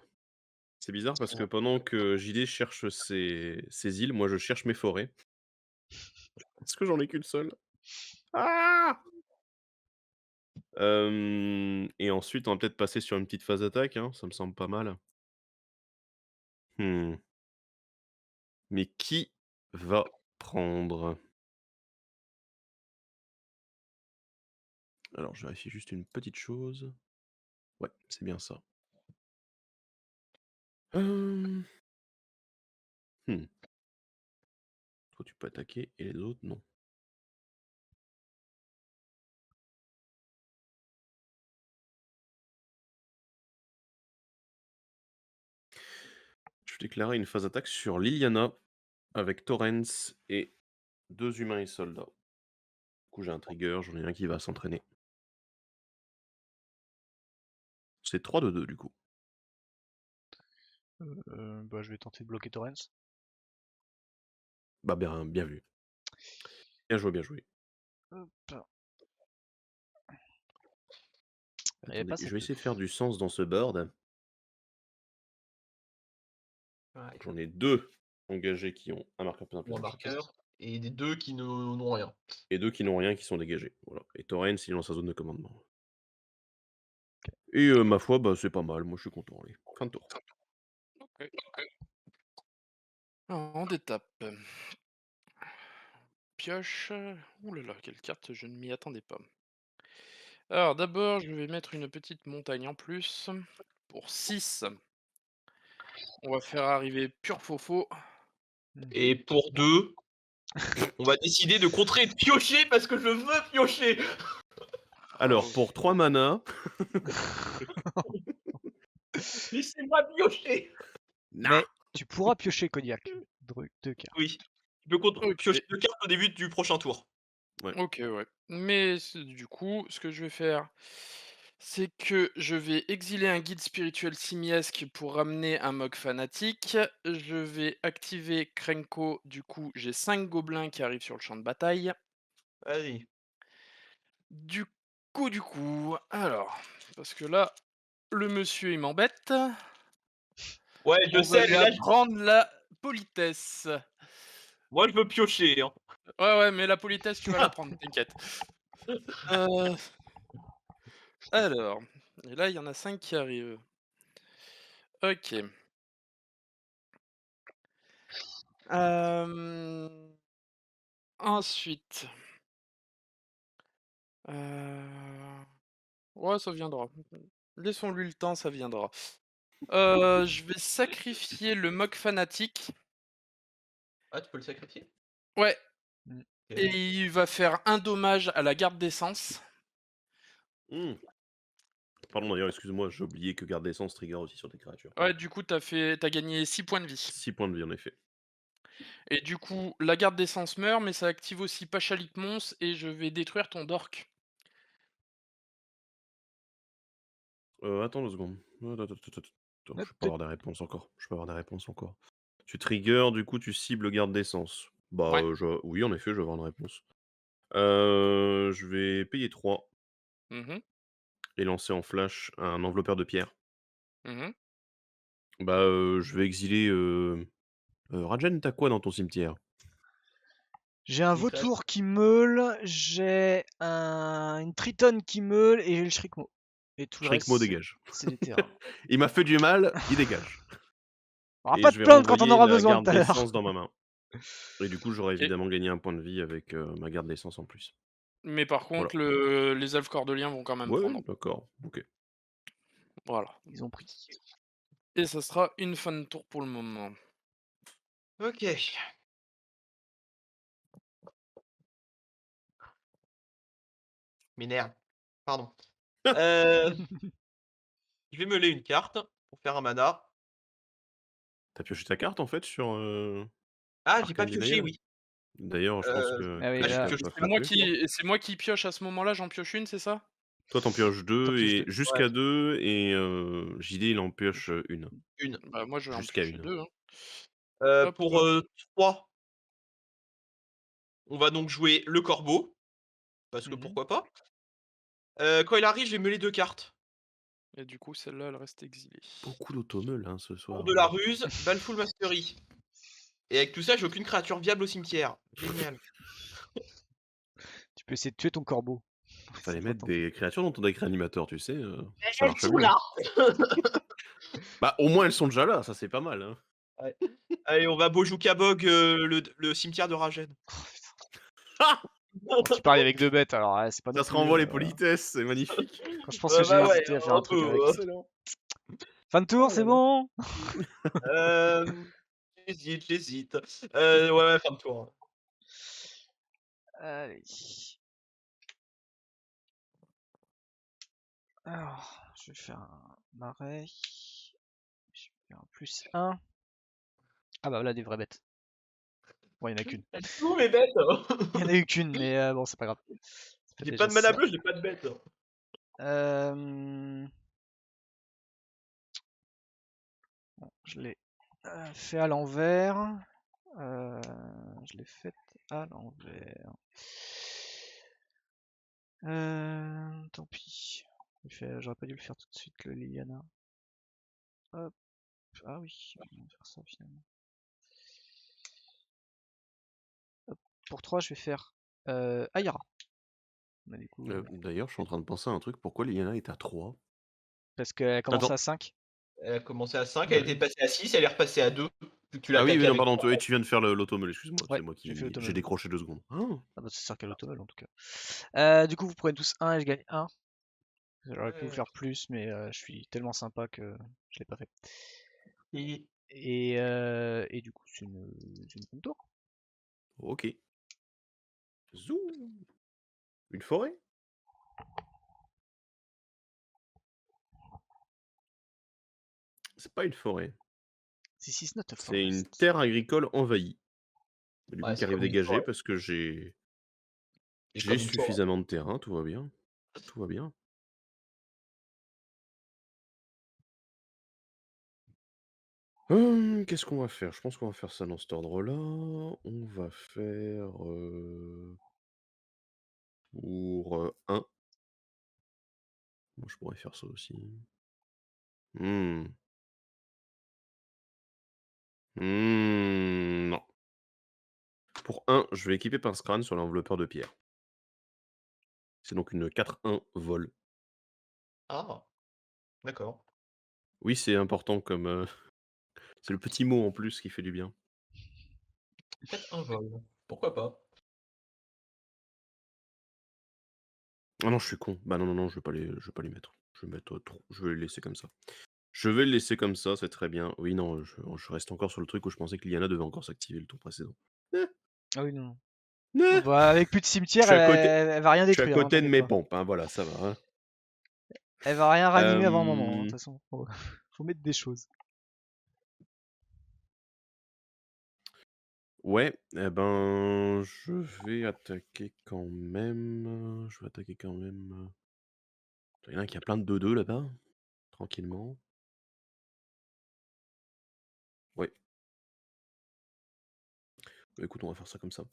C'est bizarre parce que pendant que JD cherche ses îles, moi je cherche mes forêts. Parce que j'en ai qu'une seule. Ah! Et ensuite, on va peut-être passer sur une petite phase d'attaque, hein, ça me semble pas mal. Mmh. Mais qui va prendre? Alors, je vérifie juste une petite chose. Ouais, c'est bien ça. Hum, hmm. Toi, tu peux attaquer et les autres, non. Je vais déclarer une phase attaque sur Liliana avec Torrens et 2 humains et soldats. Du coup, j'ai un trigger, j'en ai un qui va s'entraîner. C'est 3 de 2 du coup. Bah, je vais tenter de bloquer Torrens. Bah, bien vu. Bien joué, bien joué. Hop. Elle Attendez, pas je ça vais essayer de faire du sens dans ce board. Ouais, J'en ai 2 engagés qui ont un marqueur plus ou un important chacun. marqueur. Et des deux qui n'ont rien. Et 2 qui n'ont rien, qui sont dégagés. Voilà. Et Torrens, il est dans sa zone de commandement. Et ma foi, bah, c'est pas mal. Moi, je suis content. Allez, fin de tour. Ok. Alors, on détape. Pioche. Ouh là là, quelle carte, je ne m'y attendais pas. Alors d'abord, je vais mettre une petite montagne en plus. Pour 6. On va faire arriver Pur Fofo. Et pour 2, on va décider de contrer de piocher parce que je veux piocher. Alors, Oh, pour 3 mana. Laissez-moi piocher. Mais tu pourras piocher Cognac. Deux cartes. Oui. Je peux Ok. piocher 2 cartes au début du prochain tour. Ok, ouais. Mais du coup, ce que je vais faire, c'est que je vais exiler un guide spirituel simiesque pour ramener un Mog fanatique. Je vais activer Krenko. Du coup, j'ai 5 gobelins qui arrivent sur le champ de bataille. Vas-y. Du coup, alors, parce que là, le monsieur il m'embête. Ouais, je On va sais, lui mais là, apprendre la politesse. moi je veux piocher. Hein. Ouais, mais la politesse, tu vas l'apprendre, t'inquiète. Alors, et là, il y en a 5 qui arrivent. Ok. Ensuite. Ouais, ça viendra. Laissons-lui le temps, ça viendra. Je vais sacrifier le Mog fanatique. Ah, tu peux le sacrifier. Ouais, Mm. et il va faire un dommage à la garde d'essence. Hmm. Pardon d'ailleurs, excuse-moi, j'ai oublié que garde d'essence trigger aussi sur des créatures. Ouais, du coup, t'as gagné 6 points de vie. 6 points de vie en effet. Et du coup, la garde d'essence meurt, mais ça active aussi Pachalik Mons et je vais détruire ton Dork. Attends 2 secondes. Attends, Ouais, je peux avoir des réponses encore. Tu trigger, du coup, tu cibles garde d'essence. Bah, Ouais. oui, en effet, je vais avoir une réponse. Je vais payer 3 Mhm, et lancer en flash un enveloppeur de pierre. mhm. Bah, je vais exiler. Rajen, t'as quoi dans ton cimetière? J'ai un Des créatures. vautour qui meule, j'ai une tritonne qui meule et j'ai le Shrikmo. Et tout le Shrikmo reste, dégage. c'est des terrains. Il m'a fait du mal, il dégage. On aura Et pas je de vais plainte quand on renvoyer aura la besoin garde tout à l'heure. d'essence dans ma main. Et du coup, j'aurais Ok. évidemment gagné un point de vie avec ma garde d'essence en plus. Mais par Voilà. contre, les elfes cordeliens vont quand même Ouais, prendre. d'accord. Ok. Voilà. Ils ont pris. Et ça sera une fin de tour pour le moment. Ok. M'énerve. Pardon. Je vais meuler une carte pour faire un mana. T'as pioché ta carte en fait sur Ah, j'ai pas Arcane pioché, Denial? oui. D'ailleurs, je pense Euh, que Ah oui, Ah, j'ai là, Cognac a pioché pas C'est moi frappé. qui pioche à ce moment-là, j'en pioche une, c'est ça? Toi, t'en pioches t'en 2 pioches et deux. jusqu'à 2 et JD, il en pioche une. Une. Bah moi je vais en Jusqu'à piocher une. 2. Hein. Hop. Pour 3, on va donc jouer le corbeau. Parce que Mhm. pourquoi pas. Quand il arrive, je vais meuler 2 cartes. Et du coup celle-là elle reste exilée. Beaucoup d'automeul hein, ce Tour soir. de la ruse, Baleful Mastery. Et avec tout ça, j'ai aucune créature viable au cimetière. Génial. Tu peux essayer de tuer ton corbeau. Fallait Ça va mettre tenter. des créatures dans ton deck réanimateur, tu sais, ça Elles marche sont mieux. là. Bah, au moins elles sont déjà là, ça c'est pas mal. Hein. Ouais. Allez, on va Bojuka Bog, le cimetière de Rajen. Oh, putain. Bon, tu parles avec 2 bêtes, alors c'est pas non Ça se plus. renvoie les politesses, c'est magnifique. Quand je pense que j'ai bah ouais, hésité à faire un un truc peu. avec. Excellent. Fin de tour, Oh c'est là là. bon? J'hésite. Ouais, fin de tour. Allez. Alors, je vais faire un marais. Je vais faire un +1. Ah bah voilà des vraies bêtes. Bon, il y en a qu'une. Elles sont où mes bêtes? Il y en a eu qu'une, mais bon, c'est pas grave. Ça fait J'ai déjà pas de mana ça. bleue, j'ai pas de bêtes. Bon, je l'ai fait à l'envers. Je l'ai fait à l'envers. Tant pis. J'aurais pas dû le faire tout de suite, le Liliana. Hop. Ah oui, on va faire ça finalement. Hop. Pour 3, je vais faire Aira. Bah, du coup, D'ailleurs, je suis en train de penser à un truc. Pourquoi Liliana est à 3? parce qu'elle commence Attends. à 5. Elle a commencé à 5, Bah elle était passée à 6, elle est repassée à 2. Vu que tu l'as Ah oui, tapé oui, non, avec pardon, 3. tu viens de faire l'automol, excuse-moi, Ouais, c'est moi j'ai fait qui... J'ai l'automol. décroché 2 secondes. Ah, Ah bah ça sert qu'à l'automol en tout cas. Du coup, vous prenez tous 1 et je gagne 1. J'aurais pu vous Ouais. faire plus, mais je suis tellement sympa que je l'ai pas fait. Et Et du coup, c'est une fin de tour. ok. Zou. Une forêt? C'est pas une forêt. This is not a C'est une forest. terre agricole envahie. Du coup, ouais, qui c'est arrive comme une dégagée forêt. parce que j'ai C'est comme une forêt. suffisamment de terrain, tout va bien. Tout va bien. Qu'est-ce qu'on va faire? Je pense qu'on va faire ça dans cet ordre-là. On va faire pour 1. Moi, je pourrais faire ça aussi. Non. Pour 1, je vais équiper Pince Crâne sur l'enveloppeur de pierre. C'est donc une 4-1 vol. Ah, d'accord. Oui, c'est important comme. C'est le petit mot en plus qui fait du bien. 4-1 vol. Pourquoi pas? Ah non, je suis con. Bah non, je vais pas les mettre. Je vais mettre trop. Je vais les laisser comme ça. Je vais le laisser comme ça, c'est très bien. Oui, non, je reste encore sur le truc où je pensais que Liliana devait encore s'activer le tour précédent. Eh, Ah oui, non. eh. Bah, avec plus de Je cimetière, suis à elle, côté, elle va rien je suis à détruire, hein, côté de t'inquiète mes pas. pompes, hein, voilà, ça va. Hein. Elle va rien ranimer avant un moment, hein, de Euh, toute façon. Faut mettre des choses. Ouais, eh ben, je vais attaquer quand même. Je vais attaquer quand même. Il y en a un qui a plein de 2-2 là-bas, tranquillement. Ouais. Bah, écoute, on va faire ça comme ça.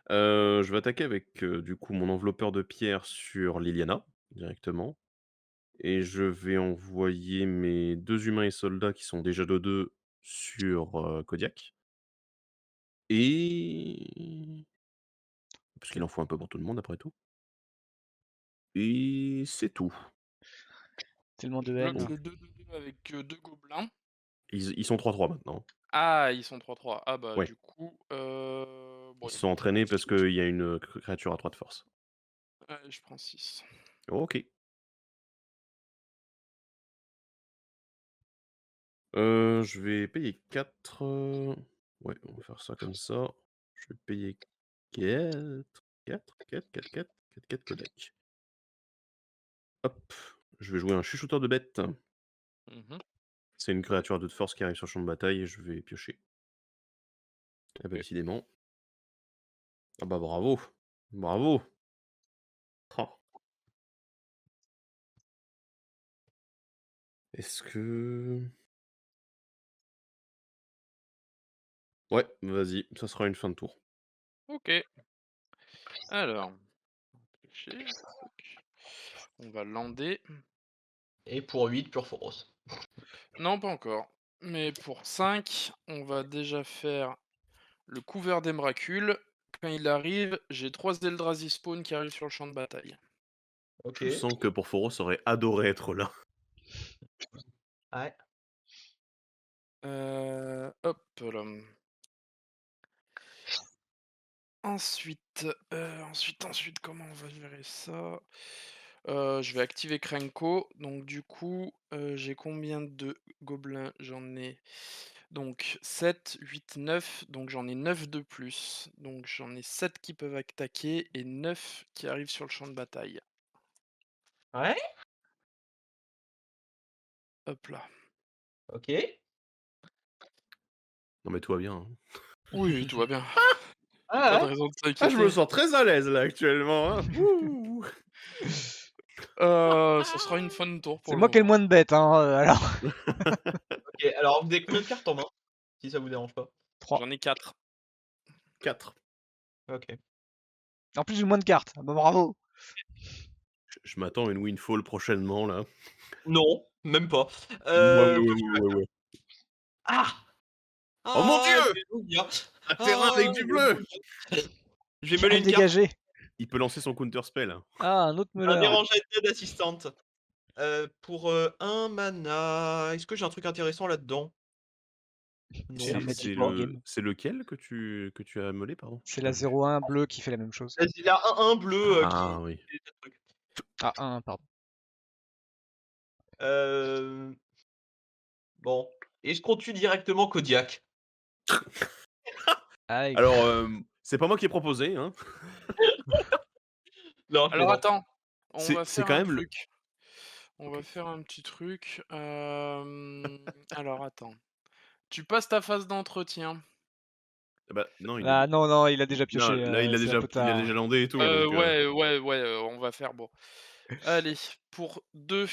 Je vais attaquer avec du coup mon enveloppeur de pierre sur Liliana, directement. Et je vais envoyer mes 2 humains et soldats qui sont déjà de 2 sur Kodiak. Et. Parce qu'il en faut un peu pour tout le monde après tout. Et c'est tout. Tellement Je de bloque haine. le 2-2-2 avec 2 gobelins. Ils sont 3-3 maintenant. Ah, ils sont 3-3. Ah bah Ouais. du coup, Ils bon, se sont entraînés parce qu'il y a une créature à 3 de force. ouais, je prends 6. Ok. Je vais payer 4. Ouais, on va faire ça comme ça. Je vais payer 4. 4 Kodak. Hop. Je vais jouer un chuchoteur de bête. Mmh. C'est une créature à 2 de force qui arrive sur le champ de bataille et je vais piocher. Ah bah OK. décidément. Ah bah bravo. Bravo. Oh. Est-ce que... Ouais, vas-y, ça sera une fin de tour. OK. Alors, piocher, tac. On va lander. Et pour 8, Purphoros. Non, pas encore. Mais pour 5, on va déjà faire le couvert d'Emrakul. Quand il arrive, j'ai 3 Eldrazi spawn qui arrivent sur le champ de bataille. Ok. Je sens que Porphoros aurait adoré être là. Ouais. Hop là. Ensuite, comment on va gérer ça? Je vais activer Krenko. Donc du coup, j'ai combien de gobelins? J'en ai donc 7, 8, 9. Donc j'en ai 9 de plus. Donc j'en ai 7 qui peuvent attaquer et 9 qui arrivent sur le champ de bataille. Ouais, Hop là. ok. Non, mais tout va bien. Hein. Oui, tout va bien. Ah Pas de ouais. raison de Ah, je me s'inquiéter. sens très à l'aise là actuellement. Hein. Ouh. Ça sera une fin de tour C'est pour le moi qui ai le moment. moins de bêtes, hein, alors. Ok, alors vous avez combien de cartes en main? Si ça vous dérange pas. 3. J'en ai 4. 4. Ok. En plus, j'ai le moins de cartes. Ah bah, bravo. Je m'attends à une windfall prochainement là. Non, même pas. Ouais. Ah! Oh mon dieu! Alléluia! Un terrain avec du bleu! Alléluia. Je vais J'ai mêler une carte. dégagé. Il peut lancer son counter spell. Ah, un autre Un Meuler. dérangé d'assistante. Pour 1 mana. Est-ce que j'ai un truc intéressant là-dedans? Non, C'est un je Magic crois pas. Game. C'est lequel que tu as molé, pardon? C'est la 0-1 bleue qui fait la même chose. Il y a un bleu Ah qui oui. fait des trucs. Ah, 1, pardon. Bon. Est-ce qu'on tue directement Kodiak? Ah, Alors, c'est pas moi qui ai proposé, hein. Non, je Alors plaisante. attends, on va C'est faire quand un même le truc. On va OK. faire un petit truc. Alors attends. Tu passes ta phase d'entretien. Ah bah, non, il est Ah non, non, il a déjà non, pioché, là, il a c'est un déjà peu il a tard. déjà landé et tout, donc Ouais, on va faire bon. Allez, pour 2.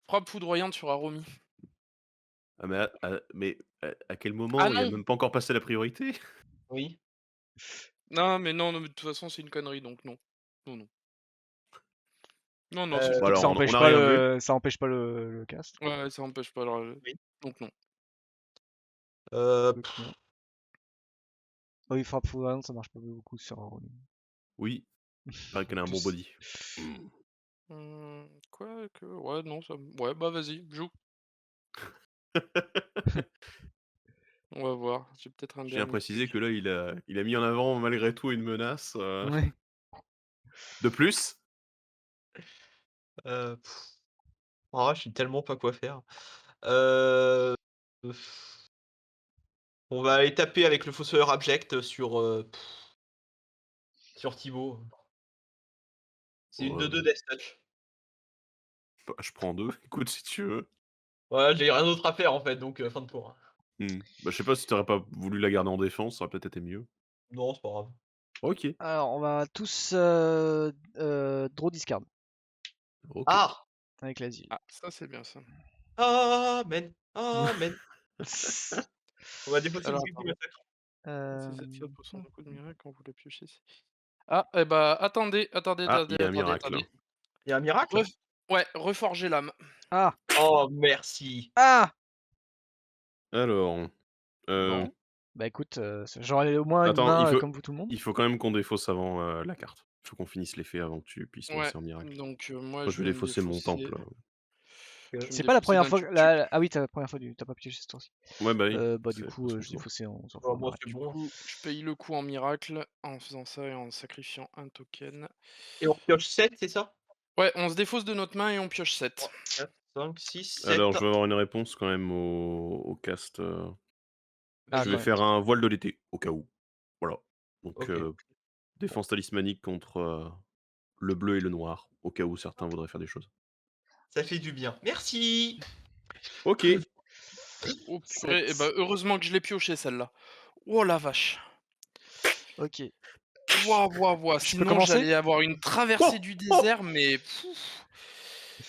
Frappe foudroyante sur Aromi. ah mais à quel Ah moment? Il a non! même pas encore passé la priorité? Oui. Non, mais non, mais de toute façon, c'est une connerie, donc non. Non, non. Non, c'est Euh, Bon faux. alors, Ça on empêche a pas rien vu. le, ça empêche pas le cast. Ouais, ça empêche pas le Oui. donc non. Donc non. Oh, il frappe foudroyante, ça marche pas beaucoup sur Aurélien. Oui, il paraît qu'elle a un bon Plus. body. Quoi que ouais, non, ça ouais, bah vas-y, joue. On va voir. J'ai peut-être un Je tiens à dernier préciser truc. que là, il a mis en avant malgré tout une menace, Ouais. de plus. euh, Oh, je sais tellement pas quoi faire. Euh, On va aller taper avec le fossoyeur abject sur Thibaut. C'est une de Ouais, 2 Death Touch. bah, je prends 2, écoute si tu veux. Voilà, j'ai rien d'autre à faire en fait, donc fin de tour. Bah, je sais pas si tu aurais pas voulu la garder en défense, ça aurait peut-être été mieux. Non, c'est pas grave. OK, Alors, on va tous draw discard OK. Ah! avec l'asile. Ah, ça c'est bien ça. Amen! Amen! On va défausser le Alors bruit du massacre. c'est cette fois pour son Euh, coup de miracle quand vous la piochez. Ah, et bah attendez. Ah, il y a un miracle, là. Il y a un miracle? Ouais, reforger l'âme. Ah! Oh, merci! Ah! Alors, Bon. Bah écoute, j'aurais au moins une attends, main comme vous tout le monde. il faut quand même qu'on défausse avant, la carte. Il faut qu'on finisse l'effet avant que tu puisses Ouais, lancer un miracle. donc moi Moi, je je vais vais me défausser mon défausser. temple. Je vais C'est me pas la défausser première d'un fois. tuc-tuc. Ah oui, t'as la première fois t'as pas pioché cette fois-ci. Ouais, bah oui. Bah du C'est coup, son je tour. défaussais en s'en Oh, fout. moi, c'est bon. Du coup, je paye le coup en miracle en faisant ça et en sacrifiant un token. Et on pioche 7, c'est ça? Ouais, on se défausse de notre main et on pioche 7. 4, 5, 6, 7. Alors, je vais avoir une réponse quand même au cast, Ah, je quand vais même. faire un voile de l'été, au cas où. Voilà. Donc, Ok. défense talismanique contre, le bleu et le noir, au cas où certains voudraient faire des choses. Ça fait du bien. Merci! OK. Oh purée, et bah heureusement que je l'ai pioché celle-là. Oh la vache. Ok. Ouah. Je peux Sinon commencer? j'allais avoir une traversée du désert, mais pouf.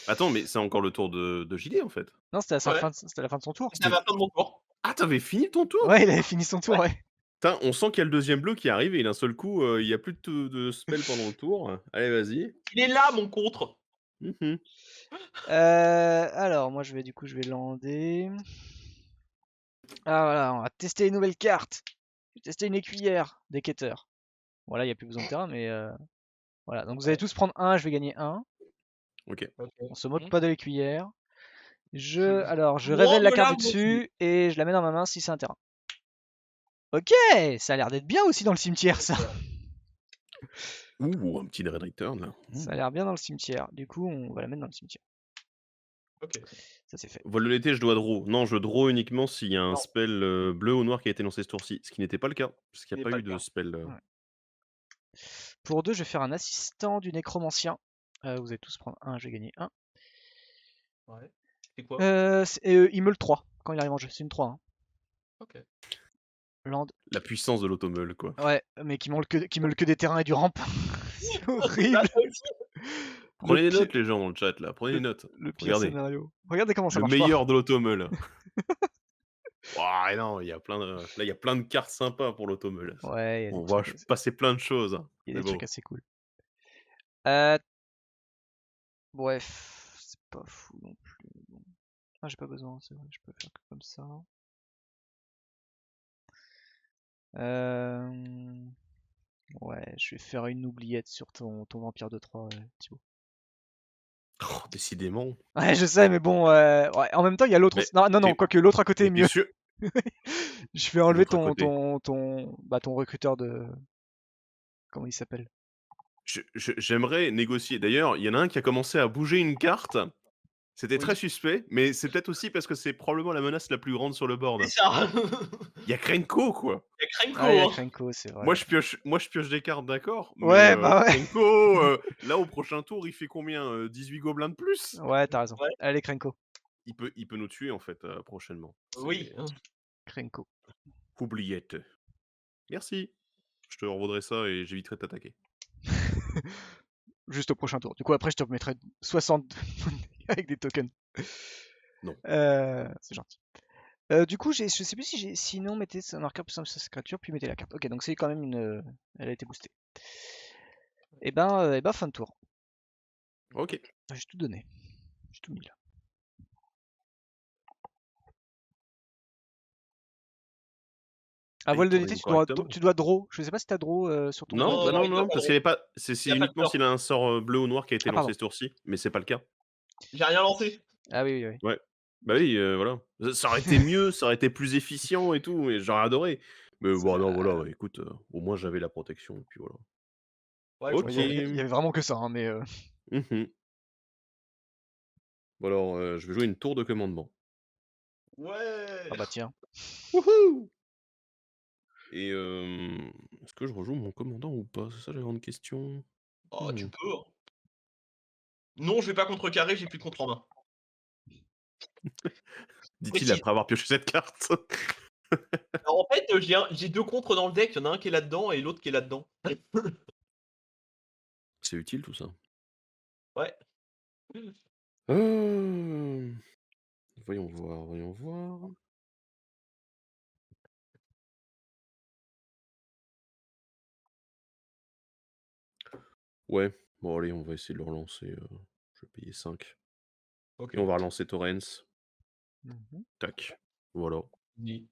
Attends, mais c'est encore le tour de JD, en fait? Non, c'était Ouais. c'était la fin de son tour. C'est à la fin de mon tour. Ah, t'avais fini ton tour? Ouais, il avait fini son tour, ouais. Putain, on sent qu'il y a le deuxième bleu qui arrive et d'un seul coup, il y a plus de spell pendant le tour. Allez, vas-y. Il est là, mon contre! Mmh. Alors, moi, je vais lander. Ah voilà, on va tester une nouvelle carte. Je vais tester une écuyère des quêteurs. Voilà, il n'y a plus besoin de terrain, mais voilà. Donc vous allez tous prendre un, je vais gagner un. OK. On se moque pas de l'écuyère. Je- Alors, je Moi, révèle la me carte lave du mon cul. dessus et je la mets dans ma main si c'est un terrain. Ok, ça a l'air d'être bien aussi dans le cimetière, ça. Ouh, un petit Dread Return là. Ça a l'air bien dans le cimetière. Du coup, on va la mettre dans le cimetière. Ok. Ça, c'est fait. Vol de l'été, je dois draw. Non, je draw uniquement s'il y a un Non. spell bleu ou noir qui a été lancé ce tour-ci, ce qui n'était pas le cas, parce qu'il n'y a pas eu de spell. Ouais. Pour 2, je vais faire un assistant du nécromancien. Vous allez tous prendre un, je vais gagner un. Ouais. C'est quoi? Il me le 3 quand il arrive en jeu. C'est une 3. Hein. Ok. Land. La puissance de l'automeule, quoi. Ouais, mais qui me le que des terrains et du ramp. C'est horrible. Prenez Le des notes, pire- les gens, dans le chat, là. Prenez des notes. Le pire Regardez. scénario. Regardez comment ça Le marche pas. meilleur de l'automeule. Ouah, et non, il y a plein de... Là, il y a plein de cartes sympas pour l'automeule. Ouais, il y a des On va trucs, passer plein de choses. il y a C'est des trucs beau. assez cool. Euh, Bref, c'est pas fou non plus. Bon. Ah, j'ai pas besoin, c'est vrai, je peux faire que comme ça. Ouais, je vais faire une oubliette sur ton vampire de 3, Thibaut. Oh, décidément. Ouais, je sais, mais bon, ouais, en même temps, il y a l'autre Mais aussi. Non, non, non, t'es- quoique l'autre à côté est Mais t'es mieux. sûr Je vais enlever L'autre à côté. ton recruteur de. Comment il s'appelle? J'aimerais négocier. D'ailleurs, il y en a un qui a commencé à bouger une carte. C'était Oui. très suspect, mais c'est peut-être aussi parce que c'est probablement la menace la plus grande sur le board. C'est ça. Il y a Krenko, quoi. Il y a Krenko, Ah, il y a hein. Krenko, c'est vrai. Moi, je pioche des cartes, d'accord, mais Ouais, bah ouais. Krenko, là, au prochain tour, il fait combien 18 gobelins de plus? Ouais, t'as raison. Ouais. Allez, Krenko. Il peut nous tuer, en fait, prochainement. Oui. Krenko. Oubliette. Merci. Je te revaudrai ça et j'éviterai de t'attaquer. Juste au prochain tour. Du coup, après, je te remettrai 60 avec des tokens. Non. C'est gentil. Du coup, je sais plus si j'ai. Sinon, mettez un marqueur plus simple sur cette créature, puis mettez la carte. Ok, donc c'est quand même une. Elle a été boostée. Et ben, fin de tour. Ok. J'ai tout donné. J'ai tout mis là. À Et vol de tournez-vous l'été, correctement. tu dois draw. Je sais pas si t'as draw sur ton Non, tour. bah non, non, il doit non, pas parce draw. qu'il est pas. C'est Il y a pas de uniquement sort. s'il a un sort bleu ou noir qui a été Ah, lancé pardon. ce tour-ci, mais c'est pas le cas. J'ai rien lancé. Ah oui, oui, oui. Ouais. Bah oui, voilà. Ça aurait été mieux, ça aurait été plus efficient et tout, mais j'aurais adoré. Mais bon, non, voilà, ouais, écoute, au moins j'avais la protection, et puis voilà. Ouais, Ok. Il y avait vraiment que ça, hein, mais. Mhm. Bon alors, je vais jouer une tour de commandement. Ouais. Ah bah tiens. Wouhou! Et est-ce que je rejoue mon commandant ou pas? C'est ça la grande question. Oh, tu peux, hein. Non, je vais pas contrecarrer, j'ai plus de contre en main. Dit-il Précise. après avoir pioché cette carte. Alors, en fait, j'ai 2 contres dans le deck, il y en a un qui est là-dedans et l'autre qui est là-dedans. C'est utile tout ça. Ouais. Voyons voir, voyons voir. Ouais, bon allez, on va essayer de le relancer, je vais payer 5 OK. et on va relancer Torrens. Mhm. Tac, voilà. Ni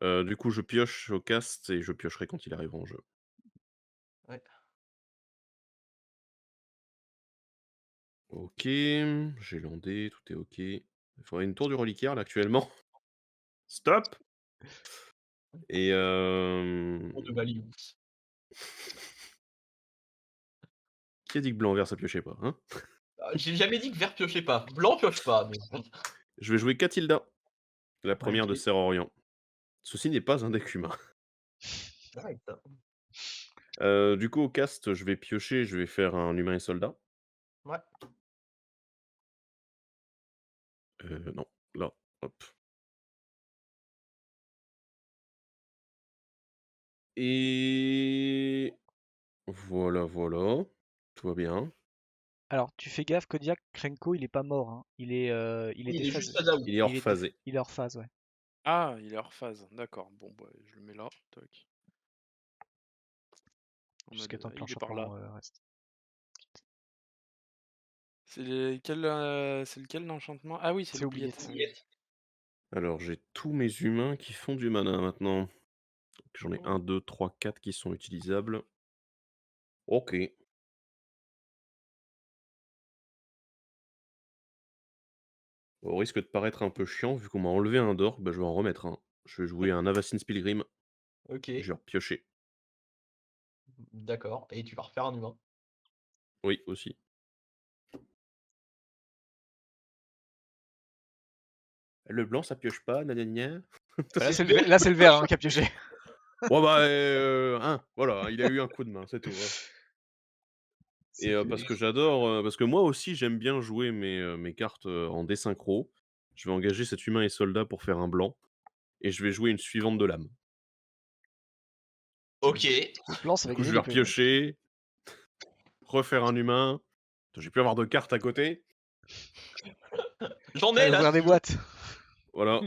Du coup, je pioche au cast et je piocherai quand il arrivera en jeu. Ouais. OK, j'ai landé, tout est OK. Il faudrait une tour du reliquaire là actuellement. Stop! Et Tour de value. qui a dit que blanc-vert ça piochait pas, hein? J'ai jamais dit que vert piochait pas. Blanc pioche pas, mais Je vais jouer Catilda, la première de OK. Serre Orient. Ceci n'est pas un deck humain. Direct. Du coup, au cast, je vais piocher, je vais faire un humain et soldat. Ouais. Non, là, hop. Et voilà, voilà. Tout va bien. Alors, tu fais gaffe, Kodiak, Krenko, il est pas mort. Hein. Il est Oui, il est juste déphasé. phase out. Il est hors phasé. Il est hors phase, ouais. Ah, il est hors phase, d'accord. Bon, bah, je le mets là. Tac. Jusqu'à temps que Il est par l'enchantement là. reste. C'est lequel l'enchantement? Ah oui, c'est C'est l'oubliette. oubliette. Alors, j'ai tous mes humains qui font du mana maintenant. J'en ai 1, 2, 3, 4 qui sont utilisables. Ok. Au risque de paraître un peu chiant, vu qu'on m'a enlevé un d'or, bah, je vais en remettre un. Je vais jouer un Avacyn's Pilgrim. Ok, Je vais repiocher. d'accord. Et tu vas refaire un humain. Oui, aussi. Le blanc, ça pioche pas, nanana. Là, C'est là, c'est le vert hein, qui a pioché. Bon bah, voilà, il a eu un coup de main, c'est tout. Et parce que j'adore, parce que moi aussi j'aime bien jouer mes cartes, en désynchro. Je vais engager cet humain et soldat pour faire un blanc et je vais jouer une suivante de l'âme. Ok. Le plan, ça Du va coup, je gagner vais des PV. repiocher, refaire un humain. J'ai pu avoir de cartes à côté. J'en ai Allez là, ouvrir si des tu veux. boîtes. Voilà.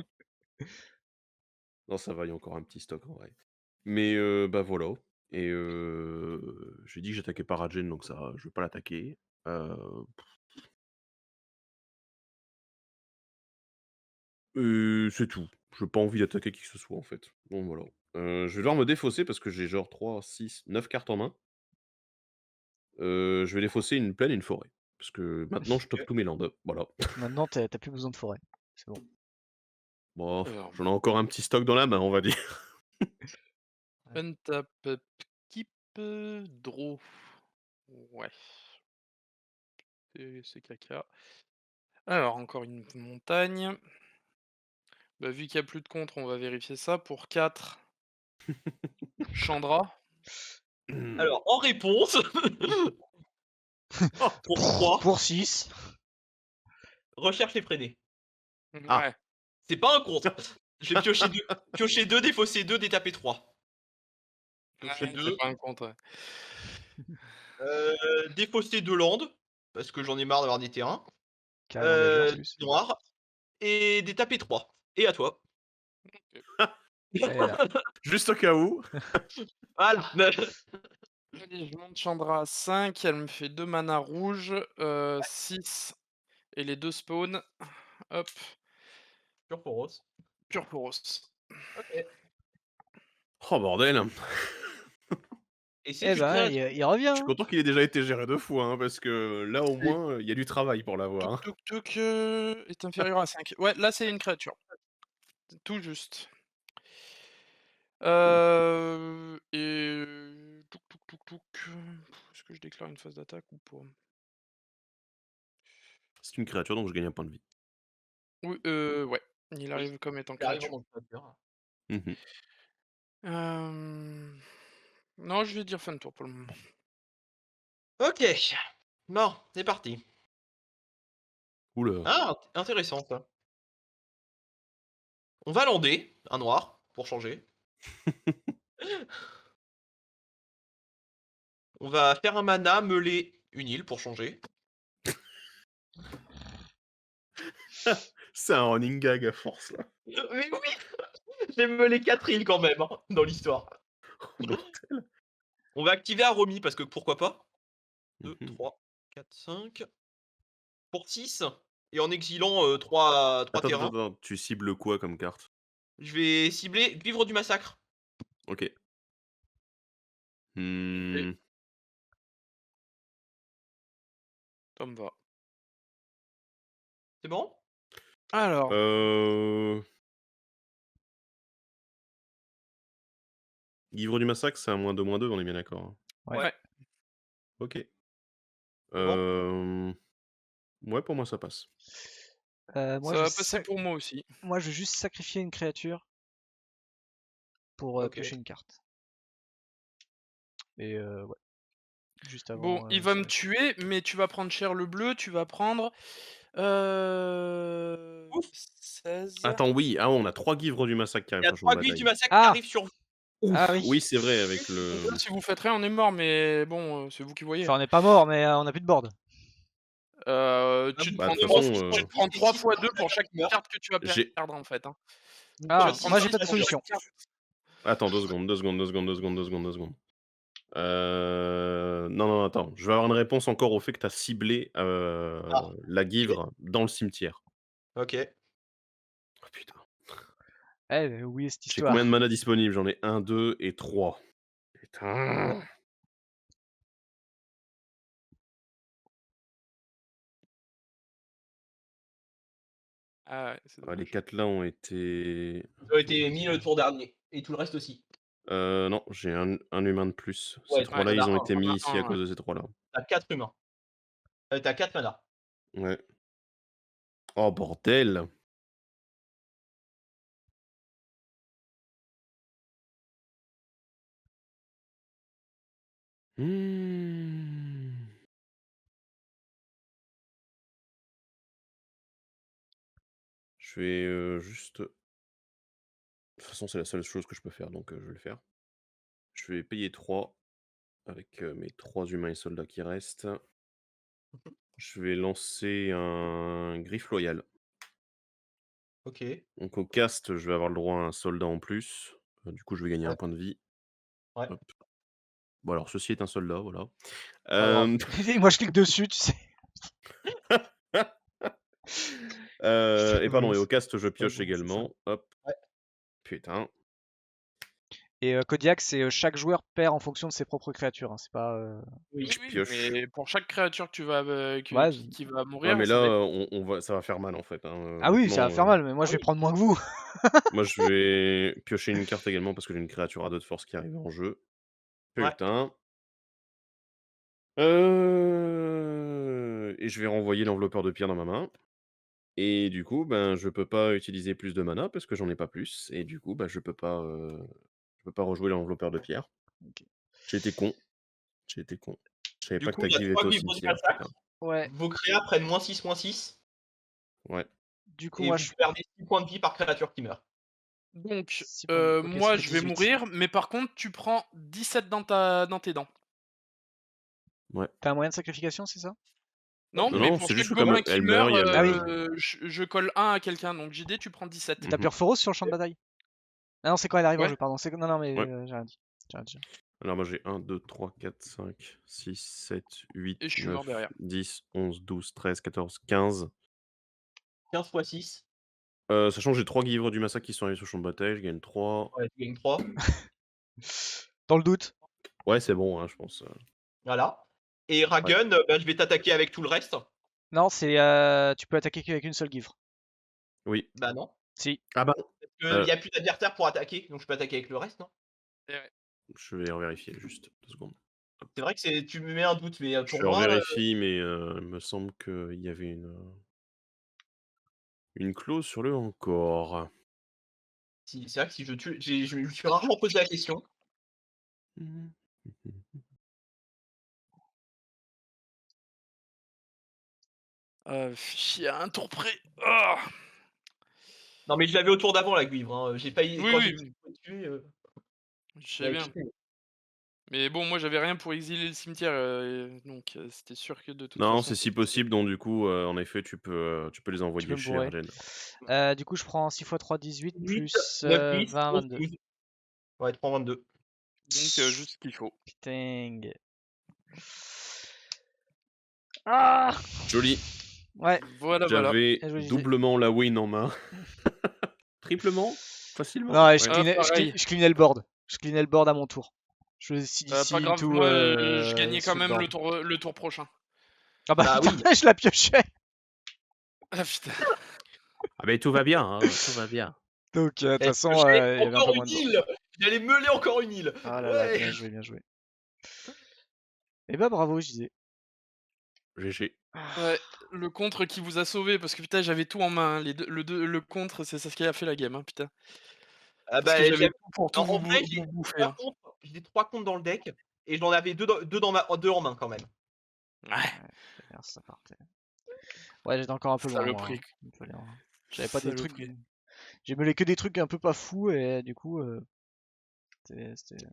Non, ça va, il y a encore un petit stock en vrai. Mais bah voilà. Et j'ai dit que j'attaquais pas Rajen, donc ça, je vais pas l'attaquer. C'est tout. J'ai pas envie d'attaquer qui que ce soit en fait. Bon voilà. Je vais devoir me défausser parce que j'ai genre 3, 6, 9 cartes en main. Je vais défausser une plaine et une forêt. Parce que maintenant je top tous mes landes. Voilà. Maintenant, t'as plus besoin de forêt. C'est bon. Bon, Alors, j'en ai encore un petit stock dans la main, on va dire. untap, keep, draw. Ouais, c'est caca. Alors, encore une montagne. Bah, vu qu'il y a plus de contre, on va vérifier ça. Pour 4, Chandra. Alors, en réponse, pour 3, Pour 6. recherche effrénée. Ah. Ouais. C'est pas un contre. Je vais piocher 2, défausser 2, détaper 3. Piocher Ouais, 2, c'est pas un contre, ouais. défausser 2 landes, parce que j'en ai marre d'avoir des terrains. Carré engagé en plus. Noir. Et détaper 3. Et à toi. Elle est là. Juste au cas où. Voilà. Allez, je monte Chandra à 5, elle me fait 2 mana rouges, 6 et les 2 spawns. Hop, Pur pour Rose. Purporos. Ok. Oh bordel. Et c'est Eh une ben, créature. il revient. Je suis Hein. content qu'il ait déjà été géré 2 fois, hein, parce que là au moins, il y a du travail pour l'avoir. Hein. Touk touk touk, est inférieur à 5. Ouais, là c'est une créature. Tout juste. Et touk touk touk touk. Est-ce que je déclare une phase d'attaque ou pas? C'est une créature, donc je gagne un point de vie. Oui, ouais, il arrive comme étant Ça arrive créature. en créature. Mmh. Non, je vais dire fin de tour pour le moment. Ok. Bon, c'est parti. Oula. Ah, intéressant ça. On va lander un noir, pour changer. On va faire un mana, meuler une île, pour changer. C'est un running gag à force là. Mais oui. J'ai meulé 4 îles quand même, hein, dans l'histoire. Oh bordel. On va activer Aromi, parce que pourquoi pas. 2, Mmh. 3, 4, 5. Pour 6. Et en exilant 3 terrains. Attends, tu cibles quoi comme carte? Je vais cibler Vivre du Massacre. OK. Et Mmh. ça me va. C'est bon? Alors, Livre du massacre, c'est un -2/-2, on est bien d'accord, hein? Ouais. ouais, OK. C'est bon? Ouais, pour moi ça passe. Moi, ça va passer pour moi aussi. moi, je vais juste sacrifier une créature pour Ok. piocher une carte. Et ouais. Juste avant. Bon, il va me tuer, mais tu vas prendre cher le bleu, tu vas prendre Ouf. 16. Attends, oui, on a 3 Guivres du massacre qui Il arrivent y a sur le champ de 3 Guides du bataille. Massacre qui Ah! arrivent sur vous. Ouf! Ah oui. Oui, c'est vrai, avec Donc le là, si vous faites rien, on est mort, mais bon, c'est vous qui voyez. Enfin, on n'est pas mort, mais on a plus de board. Tu te vous prends Bah, de toute prenez façon, votre tu te guide prends et 3 si fois vous 2 pour attaquez, chaque meurt. carte que tu vas j'ai perdre, en fait, hein. Ah, Si moi, ça j'ai pas de pour chaque solution. carte. Attends, 2 secondes, 2 secondes, 2 secondes, 2 secondes, 2 secondes, 2 secondes. Non, attends, je vais avoir une réponse encore au fait que tu as ciblé, Ah, la Guivre dans le cimetière. ok. Oh putain. Eh, oui, cette J'ai combien de histoire. mana disponibles? J'en ai 1, 2 et 3. Putain. Ah ouais, c'est Les dommage. 4 là ont été. Ils ont été mis le tour dernier. Et tout le reste aussi. Non, j'ai un humain de plus. Ces Ouais, 3 Ouais, là, t'en as ils ont un. été t'en mis as ici à un, ouais. cause de ces 3 là. T'as 4 humains. T'as 4 manas. Ouais. Oh bordel! Mmh. Je vais, juste de toute façon, c'est la seule chose que je peux faire, donc je vais le faire. Je vais payer 3 avec, mes 3 humains et soldats qui restent. Je vais lancer un griffe loyal. Ok. Donc au cast, je vais avoir le droit à un soldat en plus. Du coup, je vais gagner un Ouais. point de vie. Ouais. Hop. Bon alors ceci est un soldat, voilà. C'est pas grave. Et moi je clique dessus, tu sais. Et pardon, et Ouais, au cast, je c'est pas pioche bon, c'est ça. également. Hop. Ouais. Putain. Et Kodiak, c'est chaque joueur perd en fonction de ses propres créatures, hein, c'est pas. Oui. Oui, Je oui, pioche. mais pour chaque créature que tu vas, Ouais. qui va Ouais, mourir, mais là, ça va être on va ça va faire mal en fait, hein, Ah oui, ça va honnêtement, faire mal, mais moi Ah je vais oui. prendre moins que vous. moi je vais piocher une carte également parce que j'ai une créature à 2 de force qui arrive en jeu. Ouais. Putain. Et je vais renvoyer l'enveloppeur de pierre dans ma main. Et du coup, ben, je peux pas utiliser plus de mana parce que j'en ai pas plus. Et du coup, bah, je peux pas rejouer l'enveloppeur de pierre. Ok. J'ai été con. J'ai été con. Je savais Du pas que coup, ta il y a Give 3 était au vivres du cimetière, massacre. putain. Ouais, Vos créas prennent -6/-6. Ouais. du coup, Et moi vous je. perdez 6 points de vie par créature qui meurt. donc 6 points de vie. Ok, ça moi fait je vais 18. mourir, mais par contre tu prends 17 dans tes dents. Ouais. T'as un moyen de sacrification, c'est ça? Non, Non, mais non, pour c'est chaque juste que comme gobelin qui elle meurt, meurt, il y a Ah oui. je colle 1 à quelqu'un, donc JD tu prends 17. T'as Mmh. Purphoros sur le champ de bataille? Ah non, c'est quand elle arrive en Ouais. jeu, pardon. Non, non, mais Ouais. j'ai rien dit. J'ai rien dit. Alors moi j'ai 1, 2, 3, 4, 5, 6, 7, 8, Et je suis 9, mort derrière. 10, 11, 12, 13, 14, 15. 15 x 6. Sachant que j'ai 3 guivres du massacre qui sont arrivés sur le champ de bataille, je gagne 3. Ouais, tu gagnes 3. Dans le doute. Ouais, c'est bon, hein, je pense. Voilà. Et Ragun, bah, je vais t'attaquer avec tout le reste. Non, c'est tu peux attaquer qu'avec une seule guivre. Oui. Bah non. Si. Ah bah, Parce qu'il n'y a plus d'adversaire pour attaquer, donc je peux attaquer avec le reste, non? Et ouais. je vais revérifier juste 2 secondes. C'est vrai que tu me mets un doute, mais Je pour moi, revérifie, mais il me semble qu'il y avait une clause sur le encore. c'est vrai que si je tue, je me suis rarement posé la question. Chier à un tour près. Ah Non, mais je l'avais au tour d'avant, la guivre. Hein. J'ai failli, oui, quand oui, j'ai tiré dessus, je sais j'avais bien. quitté. Mais bon, moi j'avais rien pour exiler le cimetière, donc c'était sûr que de toute Non, façon c'est si c'était possible, donc du coup, en effet, tu peux les Tu envoyer peux me chez bourrer. Arjen. Du coup, je prends 6 x 3, 18, 8, plus 9, 10, 20, 11, 22. 12. Ouais, 3, 22. donc juste ce qu'il faut. Putain. Ah Joli. Ouais, Voilà, voilà. J'avais bien joué, JD. doublement la win en main. Triplement? Facilement? Non, ouais, Ouais. Pareil. je cleanais le board. Je cleanais le board à mon tour. Je faisais Pas CDC, grave, tout moi je gagnais quand sous le même board. le tour prochain. Ah bah, Bah putain, oui. je la piochais. Ah putain. Ah mais tout va bien, hein, tout va bien. Donc, de toute Eh, façon, j'ai il y avait un peu encore moins une de board. île. J'allais meuler encore une île. Ah là là, Ouais. bien joué, bien joué. Et bah, bravo, JD. GG. Ouais, le contre qui vous a sauvé parce que putain j'avais tout en main, hein. Le contre c'est ça ce qui a fait la game, hein, putain. Ah Parce que bah, j'avais tout pour tout en vrai, vous bouffer, 3 hein. comptes. J'ai 3 comptes dans le deck et j'en avais 2 en main quand même. Ouais, Merde, ça partait. Ouais, j'étais encore un peu loin, moi. saloperie. Il fallait, hein. J'avais pas des trucs. Saloperie. J'ai meulé que des trucs un peu pas fous et du coup, c'était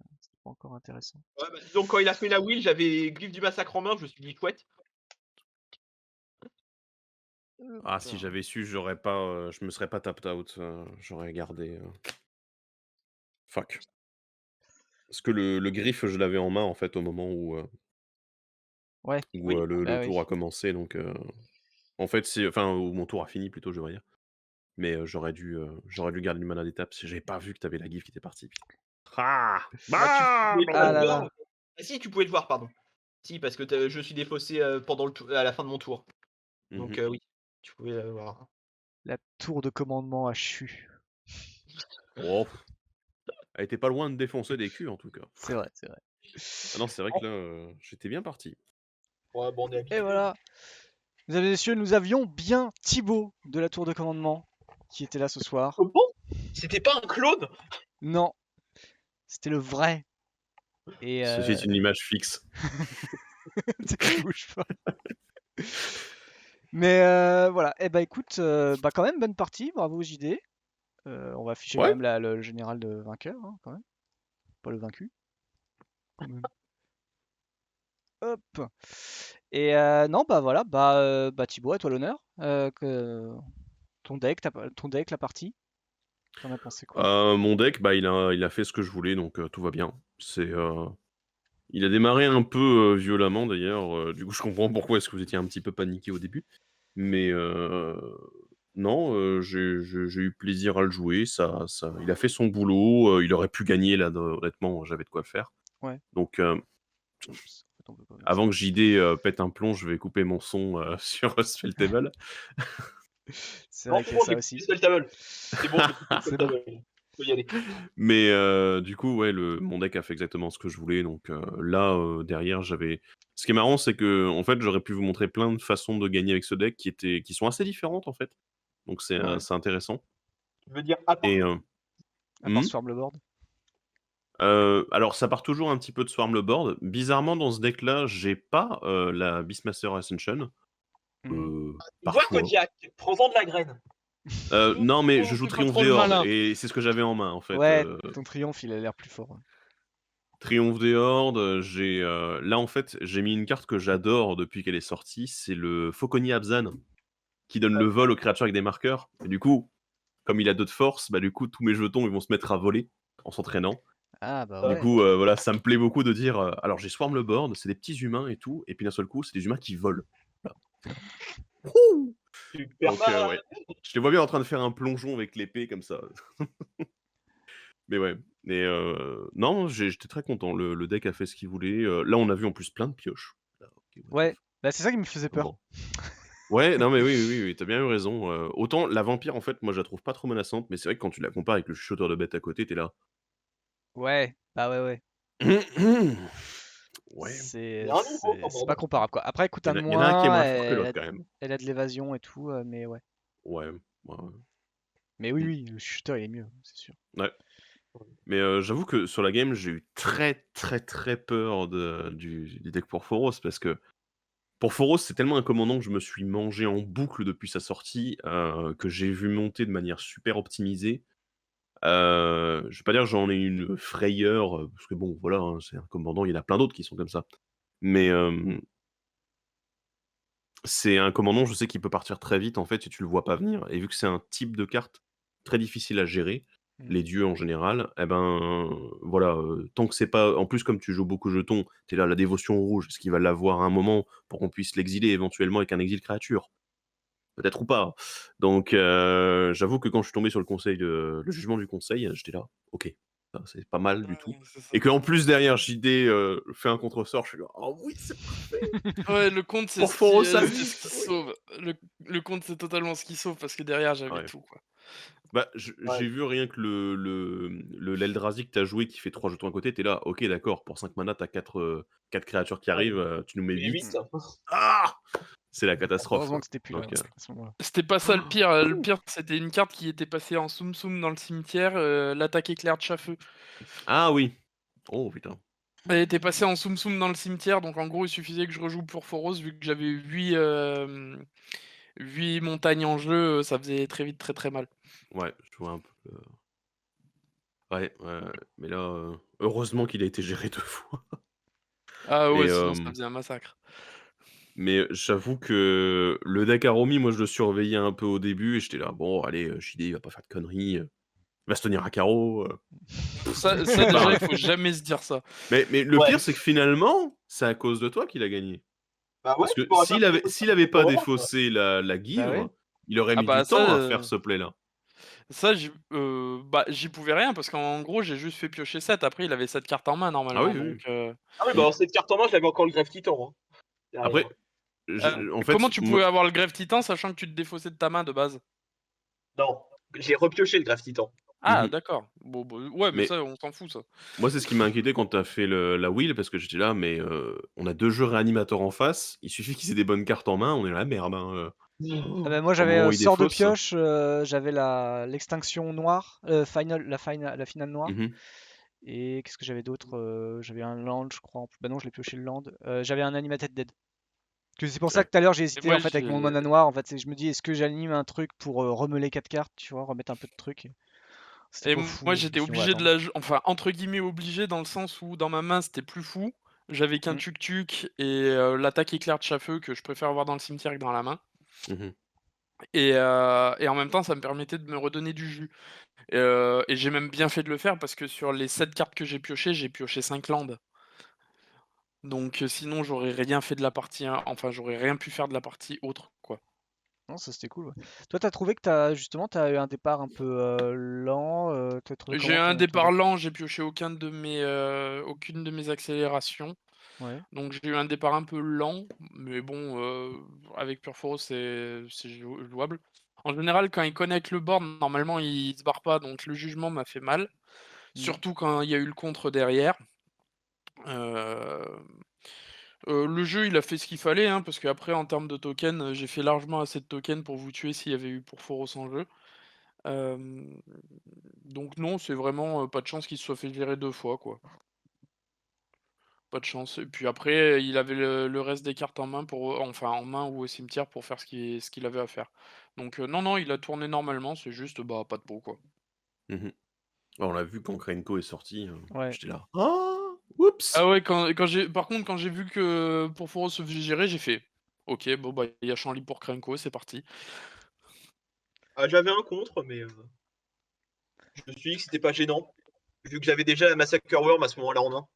pas encore intéressant. Ouais, bah, disons quand il a fait la wheel, j'avais Glyphe du massacre en main, je me suis dit chouette. Ah si j'avais su, j'aurais pas, je me serais pas tapped out, j'aurais gardé, fuck. Parce que le griffe, je l'avais en main, en fait, au moment Ouais, où, Oui. le bah tour oui. a commencé, donc en fait, c'est enfin, où mon tour a fini plutôt, je veux dire. Mais j'aurais dû garder une mana d'étape si j'avais pas vu que t'avais la gif qui était partie, putain. Ah! Bah, tu pouvais pas Ah le là voir. là. Ah si, tu pouvais le voir, pardon. Si, parce que je suis défaussé pendant à la fin de mon tour. Mmh Donc mh. oui, tu pouvais le voir. La tour de commandement à Chu. Oh, elle était pas loin de défoncer des culs en tout cas. C'est vrai, c'est vrai. Ah non, c'est vrai que là, j'étais bien parti. Ouais, bon, on est Et habitué. voilà. Mesdames et messieurs, nous avions bien Thibaut de la tour de commandement qui était là ce soir. Comment? C'était pas un clone? Non, c'était le vrai. Et Ceci est une image fixe. tu bouges pas. Mais voilà. Eh bah écoute, bah quand même bonne partie. Bravo JD. On va afficher quand Ouais. même le général de vainqueur, hein, quand même. Pas le vaincu. Quand même. Hop. Et non, bah voilà, bah Thibaut, à toi l'honneur. Ton deck, la partie. T'en as pensé quoi? Mon deck, bah, il a fait ce que je voulais, donc tout va bien. Il a démarré un peu violemment d'ailleurs. Du coup, je comprends pourquoi est-ce que vous étiez un petit peu paniqué au début. Mais non, j'ai eu plaisir à le jouer. Il a fait son boulot. Il aurait pu gagner là. Honnêtement, j'avais de quoi faire. Ouais. Donc, Oups, en fait, on peut pas mettre ça. avant que JD pète un plomb, je vais couper mon son sur Spelltable. C'est Non, vrai c'est qu'il y bon, a ça j'ai aussi. coupé Spelltable. C'est bon, j'ai coupé C'est bon. Spelltable. Faut y aller. Mais du coup, ouais, mon deck a fait exactement ce que je voulais. Donc là, derrière, j'avais. Ce qui est marrant, c'est que en fait, j'aurais pu vous montrer plein de façons de gagner avec ce deck qui sont assez différentes en fait. Donc Ouais. c'est intéressant. Tu veux dire à part Et À part hmm. Swarm le board. Alors, ça part toujours un petit peu de Swarm le board. Bizarrement, dans ce deck-là, j'ai pas la Beastmaster Ascension par Vois choix. Kodiak, prends-en de la graine. Non, mais je Oh, joue fais pas Triomphe trop des le Hordes malin. et c'est ce que j'avais en main en fait. Ouais, ton triomphe, il a l'air plus fort. Triomphe des Hordes, là en fait, j'ai mis une carte que j'adore depuis qu'elle est sortie, c'est le Fauconnier Abzan, qui donne le vol aux créatures avec des marqueurs. Et du coup, comme il a 2 de force, bah du coup, tous mes jetons, ils vont se mettre à voler en s'entraînant. Ah bah Du ouais. coup, voilà, ça me plaît beaucoup de dire, alors j'ai Swarm le board, c'est des petits humains et tout, et puis d'un seul coup, c'est des humains qui volent. Voilà. C'est là. Wouhou! Super Donc mal. ouais, je les vois bien en train de faire un plongeon avec l'épée comme ça. Mais ouais, et non, j'étais très content. Le deck a fait ce qu'il voulait. Là, on a vu en plus plein de pioches. Là, ok, what the Ouais, f bah c'est ça qui me faisait peur. Bon. Ouais, non mais oui, tu bien eu raison. Autant la vampire, en fait, moi, je la trouve pas trop menaçante, mais c'est vrai que quand tu la compares avec le chuchoteur de bête à côté, tu là. Ouais, bah ouais. Ouais, Il y a un niveau quand C'est même. pas comparable quoi. Après, elle coûte un de il y en a un qui est moins, moins fort que l'autre quand même. elle a de l'évasion et tout, mais ouais. Ouais, ouais, Mais oui, le shooter il est mieux, c'est sûr. ouais. Mais j'avoue que sur la game, j'ai eu très, très, très peur du deck pour Phoros, parce que pour Phoros, c'est tellement un commandant que je me suis mangé en boucle depuis sa sortie, que j'ai vu monter de manière super optimisée. Je vais pas dire que j'en ai une frayeur, parce que bon, voilà, hein, c'est un commandant, il y en a plein d'autres qui sont comme ça. Mais c'est un commandant, je sais qu'il peut partir très vite en fait si tu le vois pas venir. Et vu que c'est un type de carte très difficile à gérer, les dieux en général, eh ben voilà, tant que c'est pas. En plus, comme tu joues beaucoup de jetons, t'es là, la dévotion rouge, est-ce qu'il va l'avoir à un moment pour qu'on puisse l'exiler éventuellement avec un exil créature? Peut-être ou pas. Donc j'avoue que quand je suis tombé sur le jugement du conseil, j'étais là, ok, ça, c'est pas mal du tout. Ouais, c'est ça. Et qu'en plus derrière JD fait un contre-sort, je suis là, oh oui, c'est parfait. Ouais, le compte, c'est Pour ce qui, Phoros, ça c'est ce qui oui. sauve. Le compte, c'est totalement ce qui sauve parce que derrière, j'avais Ouais. tout, quoi. Bah, Ouais. j'ai vu rien que l'Eldrazi que t'as joué qui fait 3 jetons à côté, t'es là, ok, d'accord, pour 5 mana, t'as 4 créatures qui arrivent, tu nous mets Mais 8. 8. Ah! C'est la catastrophe, Heureusement quoi. que c'était plus là Donc, à ce moment-là. C'était pas ça le pire. Le pire, c'était une carte qui était passée en Soum Soum dans le cimetière, l'attaque éclair de chafeux. ah oui! Oh putain. Elle était passée en Soum Soum dans le cimetière, donc en gros, il suffisait que je rejoue pour Phoros, vu que j'avais 8 montagnes en jeu, ça faisait très vite très très mal. Ouais, je vois un peu ouais, mais là, heureusement qu'il a été géré 2 fois. Ah ouais, Mais, sinon ça faisait un massacre. mais j'avoue que le deck Aromi, moi, je le surveillais un peu au début et j'étais là: «Bon allez, JD, il va pas faire de conneries, il va se tenir à carreau, Ça c'est pas déjà, un il faut jamais se dire ça. Mais le Ouais. pire, c'est que finalement, c'est à cause de toi qu'il a gagné. Bah ouais, Parce que tu m'aurais pas fait s'il avait pas vraiment, quoi. défaussé la Bah ouais. guivre, il aurait Ah mis bah du ça, temps à faire ce play-là. j'y pouvais rien parce qu'en gros, j'ai juste fait piocher 7. Après, il avait 7 cartes en main Ah oui, normalement, oui, donc Ah oui, bah oui. dans cette carte en main, j'avais encore le greffe titan. Hein, derrière. Après, en fait, comment tu pouvais avoir le greffe titan sachant que tu te défaussais de ta main de base? Non, j'ai repioché le Grave Titan. Ah, Mhm. d'accord. Bon, bah, ouais, mais Mais ça, on s'en fout, ça. moi, c'est ce qui m'a inquiété quand t'as fait la wheel, parce que j'étais là, mais on a 2 jeux réanimateurs en face, il suffit qu'ils aient des bonnes cartes en main, on est là, merde, hein, Ah bah, moi au j'avais moment où ils sort de défaussent. pioche, j'avais l'extinction noire, la finale noire. Mhm. Et qu'est-ce que j'avais d'autre? J'avais un land, je crois. Bah non, je l'ai pioché le land. J'avais un animated dead. C'est pour ça Ouais. que tout à l'heure j'ai Et hésité moi, en fait avec mon mana noir. En fait, je me dis, est-ce que j'anime un truc pour remeler 4 cartes, tu vois, remettre un peu de trucs. C'était pas moi, fou. Je me j'étais suis dit, on va obligé de attendre. enfin, entre guillemets, obligé, dans le sens où, dans ma main, c'était plus fou. J'avais qu'un Mm. tuk-tuk et l'attaque éclair de chafeux que je préfère avoir dans le cimetière que dans la main. Mhm. Et en même temps, ça me permettait de me redonner du jus. Et j'ai même bien fait de le faire parce que sur les 7 cartes que j'ai pioché 5 landes. Donc sinon, j'aurais rien fait de la partie, hein. Enfin, j'aurais rien pu faire de la partie autre, quoi. Non, ça c'était cool. Ouais. Toi, t'as trouvé que justement, t'as eu un départ un peu lent. T'as trouvé J'ai eu comment un ton départ deck? lent, j'ai pioché aucune de mes accélérations. Ouais. Donc j'ai eu un départ un peu lent, mais bon, avec Purforo, c'est jouable. En général, quand il connecte le board, normalement, il se barre pas, donc le jugement m'a fait mal. Mm. Surtout quand il y a eu le contre derrière. Euh, le jeu, il a fait ce qu'il fallait, hein, parce qu'après, en termes de tokens, j'ai fait largement assez de tokens pour vous tuer s'il y avait eu Purforo en jeu. Donc non, c'est vraiment pas de chance qu'il se soit fait virer 2 fois, quoi. Pas de chance. Et puis après, il avait le reste des cartes en main enfin en main ou au cimetière pour faire ce qu'il avait à faire. Donc non, non, il a tourné normalement, c'est juste bah pas de peau, quoi. Mhm. Alors, on l'a vu quand Krenko est sorti, Ouais. j'étais là. Ah, oups. Ah ouais, par contre, quand j'ai vu que pour Foro se faisait gérer, j'ai fait ok, bon bah il y a Chanli pour Krenko, c'est parti. Ah, j'avais un contre, mais je me suis dit que c'était pas gênant, vu que j'avais déjà la Massacre Worm à ce moment-là en main.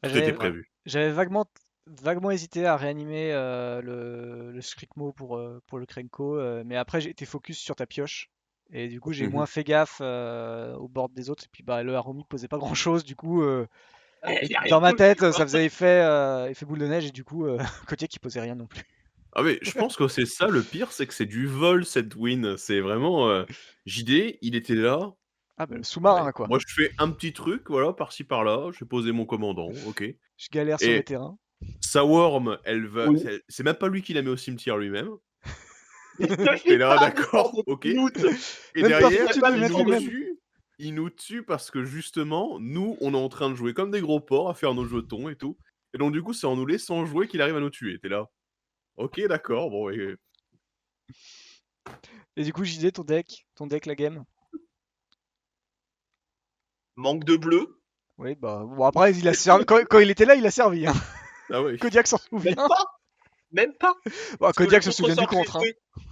Bah, Tout était Ouais. prévu. j'avais vaguement hésité à réanimer le Skrikmo pour le Krenko, mais après j'ai été focus sur ta pioche. Et du coup, j'ai moins Mhm. fait gaffe au board des autres. Et puis, bah, le Harumi posait pas grand chose. Du coup, Il a rien dans ma posé, tête, quoi. ça faisait effet boule de neige. Et du coup, Kodiak qui posait rien non plus. Ah mais je pense que c'est ça le pire, c'est que c'est du vol cette win. C'est vraiment JD, il était là. Ah, bah, le Ouais, sous-marin, quoi. moi je fais un petit truc, voilà, par-ci par-là, je vais poser mon commandant, ok. Je galère sur les Et terrains. sa worm, elle va. Oui. C'est même pas lui qui la met au cimetière lui-même. Mais ne T'es fais là, pas de d'accord, bordel ok. de loot. Et Même pas Il n'y a derrière, foutu de pas le de mettre bordel de lui-même. loot. il nous tue parce que justement, nous, on est en train de jouer comme des gros porcs à faire nos jetons et tout. Et donc du coup, c'est en nous laissant jouer qu'il arrive à nous tuer. T'es là. Ok, d'accord, bon, Et du coup, je disais ton deck, la game. Manque de bleu. Oui, bah, bon, après, il a servi. Quand il était là, il a servi. Hein. ah ouais. Kodiak s'en Même souvient. pas. Même pas. Bon, Parce que le Kodiak se souvient du contresort que j'ai contre. Hein.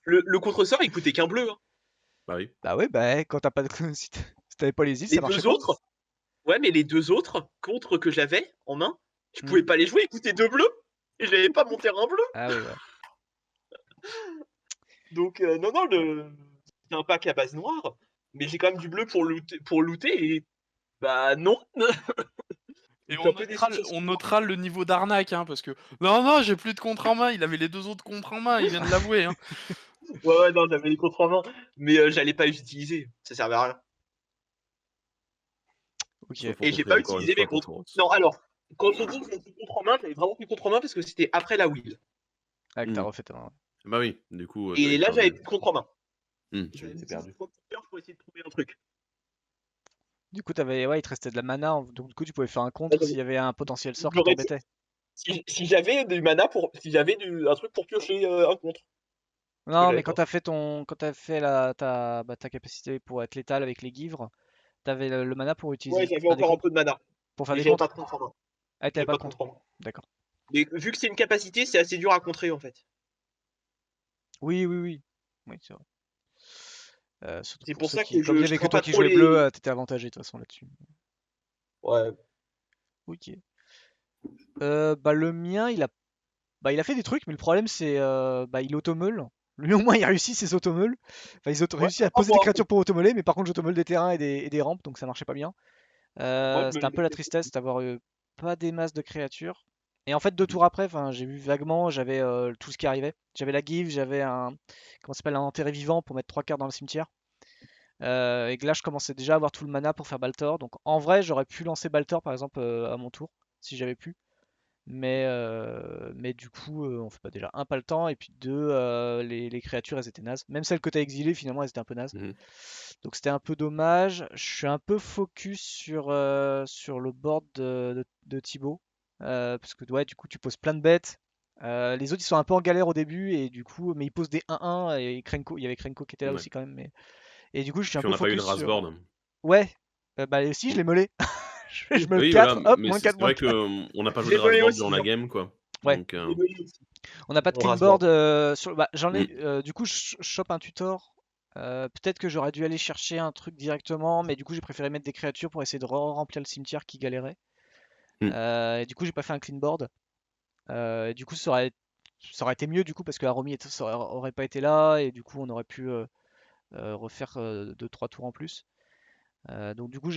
joué, le contresort, il coûtait qu'un bleu, hein. Bah oui. Bah ouais, bah quand t'as pas de... si t'avais pas les îles, Les ça marchait deux pas. autres, ouais, mais les deux autres contre que j'avais en main, je Hmm. pouvais pas les jouer, ils coûtaient 2 bleus. Et j'avais pas mon terrain bleu. Ah oui, ouais. Donc, non, non, c'est un pack à base noire. Mais j'ai quand même du bleu pour looter et bah non. Et Je suis un peu déçu sur ce on coup. notera le niveau d'arnaque, hein, parce que non, non, j'ai plus de contre en main. Il avait les 2 autres contre en main, il vient de l'avouer, hein. Ouais, ouais, non, j'avais les contre en main. Mais j'allais pas les utiliser. Ça servait à rien. Ok. Sauf pour Et j'ai contrer pas encore une utilisé mes fois pour contre. Foros. Non, alors, quand j'ai dit que j'avais contre en main, j'avais vraiment plus contre en main parce que c'était après la wheel. Ah, que t'as Hmm. refait ta... Bah oui, du coup, Et t'avais là, j'avais perdu. plus de contre en main. Tu J'avais étais utilisé perdu. trop de cœur pour essayer de trouver un truc. Du coup, ouais, il te restait de la mana, donc du coup, tu pouvais faire un contre s'il y avait un potentiel sort qui J'aurais dit, t'embêtait. si j'avais du mana pour. Si j'avais un truc pour piocher un contre. Ce que Non, j'avais mais quand pas. t'as fait ta capacité pour être létal avec les givres, t'avais le mana pour Ouais, utiliser, j'avais faire des encore un contres. peu de mana. Pour faire Mais des j'avais pas contres. de contre en main. Ah, t'avais J'avais pas pas de de contre. contre en main. D'accord. Mais vu que c'est une capacité, c'est assez dur à contrer en fait. Oui, oui, oui. Oui, c'est vrai. Surtout C'est pour pour ceux ça qui, que comme il y je avait que crains toi pas qui trop jouais bleu, les. t'étais avantagé de toute façon là-dessus. Ouais. Ok. Bah le mien, il a fait des trucs, mais le problème c'est, il automeule. Lui au moins il réussit ses automeules. Enfin, ils ont Ouais, réussi à à poser des voir. créatures pour automeuler, mais par contre j'automeulle des terrains et des rampes, donc ça marchait pas bien. Moi, je me C'était un les peu la mettais. tristesse d'avoir pas des masses de créatures. Et en fait, 2 tours après, enfin, j'ai vu vaguement, j'avais tout ce qui arrivait. J'avais la give, j'avais comment ça s'appelle, un enterré vivant pour mettre 3 cartes dans le cimetière. Et que là, je commençais déjà à avoir tout le mana pour faire Baltor. Donc en vrai, j'aurais pu lancer Baltor par exemple à mon tour, si j'avais pu. Mais du coup, on fait pas déjà un, pas le temps, et puis deux, les créatures elles étaient nazes. Même celles que t'as exilées, finalement, elles étaient un peu nazes. Mhm. Donc c'était un peu dommage. Je suis un peu focus sur le board de Thibaut. Parce que ouais, du coup, tu poses plein de bêtes. Les autres ils sont un peu en galère au début, et du coup, mais ils posent des 1-1, et Krenko, il y avait Krenko qui était là Ouais. aussi quand même. Et du coup, je suis un Puis peu on n'a pas eu de focus sur. Rasboard. Ouais, bah aussi, je l'ai meulé. Je me le Oui, voilà, 4, hop, mais moins c'est 4, c'est moins vrai 4. qu'on n'a pas Je joué de l'ai volé Rasboard aussi, durant la hein. game, quoi. Ouais. Donc, Je l'ai volé aussi. On n'a pas de Mon clean Rasboard. board bah, j'en ai. Mm. Du coup, je chope un tutor. Peut-être que j'aurais dû aller chercher un truc directement, mais du coup, j'ai préféré mettre des créatures pour essayer de remplir le cimetière qui galérait. Mm. Et du coup, j'ai pas fait un clean board. Et du coup, ça aurait été mieux du coup parce que Aromi aurait pas été là, et du coup, on aurait pu refaire 2-3 tours en plus. Donc du coup,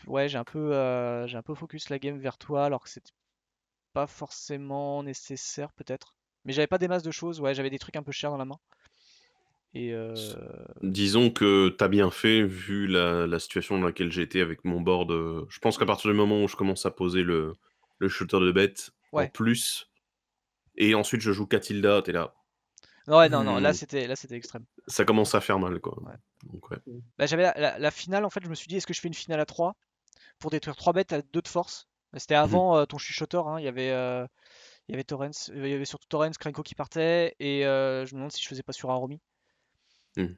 ouais, j'ai un peu focus la game vers toi, alors que c'était pas forcément nécessaire peut-être. Mais j'avais pas des masses de choses, ouais, j'avais des trucs un peu chers dans la main. Et Disons que t'as bien fait, vu la situation dans laquelle j'ai été avec mon board. Je pense qu'à partir du moment où je commence à poser le shooter de bête en ouais. plus, et ensuite je joue Catilda, t'es là. Ouais, non, non, là Hmm, c'était extrême. ça commence à faire mal, quoi. Ouais. Donc, ouais. Bah, j'avais la finale, en fait, je me suis dit, est-ce que je fais une finale à 3 pour détruire 3 bêtes à 2 de force? C'était Mhm. avant ton chuchoteur, hein, il y avait Torrens, il y avait surtout Torrens, Krenko qui partait, et je me demande si je faisais pas sur Aromi. Mhm.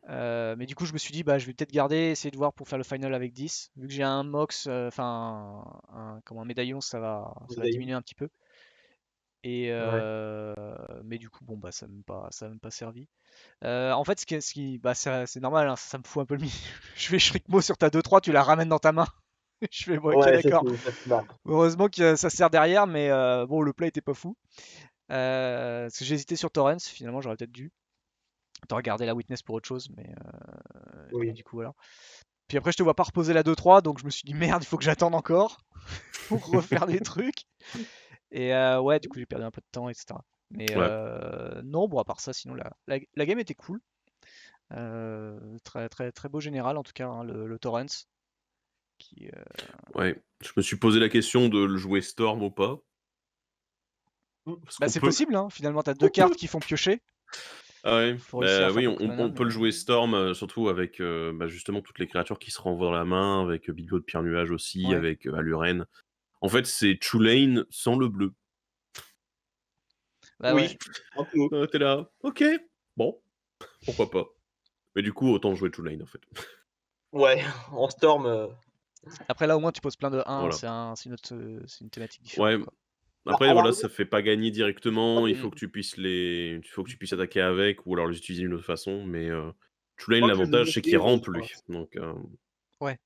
Mais du coup, je me suis dit, bah, je vais peut-être garder, essayer de voir pour faire le final avec 10. Vu que j'ai un Mox, enfin, comme un médaillon, ça va diminuer un petit peu. Ouais. Mais du coup, bon, bah, ça m'a même pas servi. En fait, bah, c'est normal, hein, ça me fout un peu le mie. Je fais Shrikmo sur ta 2-3, tu la ramènes dans ta main. Je fais, bon, ok, Ouais, d'accord. ça te marre. Heureusement que ça sert derrière, mais bon, le play était pas fou. Parce que j'ai hésité sur Torrens, finalement, j'aurais peut-être dû. T'aurais gardé la Witness pour autre chose, mais Oui. du coup, voilà. Puis après, je te vois pas reposer la 2-3, donc je me suis dit, merde, il faut que j'attende encore pour refaire des trucs. Et ouais, du coup, j'ai perdu un peu de temps, etc. Mais Ouais. non, bon, à part ça, sinon, la game était cool. Très, très, très beau général, en tout cas, hein, le Torrens. Qui, Ouais. Je me suis posé la question de le jouer Storm ou pas. Parce Bah, qu'on c'est peut. possible, hein. Finalement, t'as deux cartes qui font piocher. Ah ouais, Faut réussir à bah faire oui, beaucoup de mana, on mais peut le jouer Storm, surtout avec bah, justement toutes les créatures qui se renvoient dans la main, avec Bigot de Pierre Nuage aussi, ouais. avec Aluren. En fait, c'est Tulane sans le bleu. Bah ouais. Oui. Un peu. T'es là, ok, bon, pourquoi pas. Mais du coup, autant jouer Tulane en fait. Ouais. En Storm. Après, là, au moins, tu poses plein de 1. Voilà. C'est une thématique différente, Ouais. quoi. Bah, Après, à la voilà, rigueur, ça fait pas gagner directement. Il je faut que tu puisses il faut que tu puisses attaquer avec, ou alors les utiliser d'une autre façon. Mais Tulane, crois que je vais l'avantage, c'est qu'il monter rampe sur la- lui. Donc, Ouais.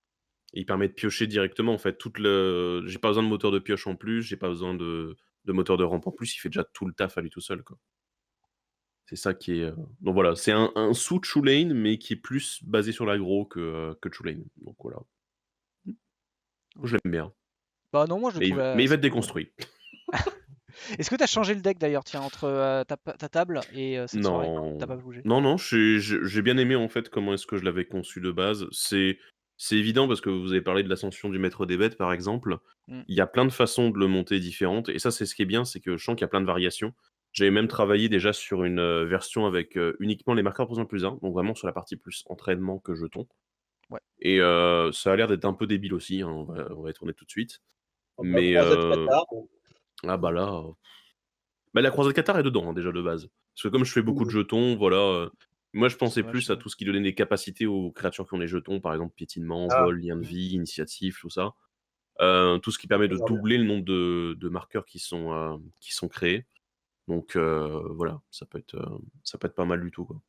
il permet de piocher directement. En fait, j'ai pas besoin de moteur de pioche en plus, j'ai pas besoin de moteur de rampe en plus. Il fait déjà tout le taf à lui tout seul, quoi. C'est ça qui est. Donc voilà, c'est un sous Tulane, mais qui est plus basé sur l'aggro que Tulane. Donc voilà, je Ok. l'aime bien. Bah non, moi, je le trouve Mais il va assez être cool, ouais. déconstruit. Est-ce que t'as changé le deck, d'ailleurs, tiens, entre ta table et cette soirée? T'as Non. pas bougé? Non, non, j'ai bien aimé en fait comment est-ce que je l'avais conçu de base. C'est évident parce que vous avez parlé de l'ascension du maître des bêtes par exemple. Hmm. Il y a plein de façons de le monter différentes. Et ça, c'est ce qui est bien, c'est que je sens qu'il y a plein de variations. J'avais même travaillé déjà sur une version avec uniquement les marqueurs pour 1 plus 1, donc vraiment sur la partie plus entraînement que jeton. Ouais. Et ça a l'air d'être un peu débile aussi, hein, on va y tourner tout de suite. La Mais croisade Qatar. ah bah là, bah, la croisade Qatar est dedans, hein, déjà de base. Parce que comme je fais beaucoup de jetons, voilà, moi je C'est pensais dommage, plus à sinon. tout ce qui donnait des capacités aux créatures qui ont des jetons, par exemple piétinement, Ah, vol, lien de vie, initiative, tout ça. Tout ce qui ça permet peut de faire bien. doubler le nombre de marqueurs qui sont créés. Donc voilà, ça peut être pas mal du tout, quoi.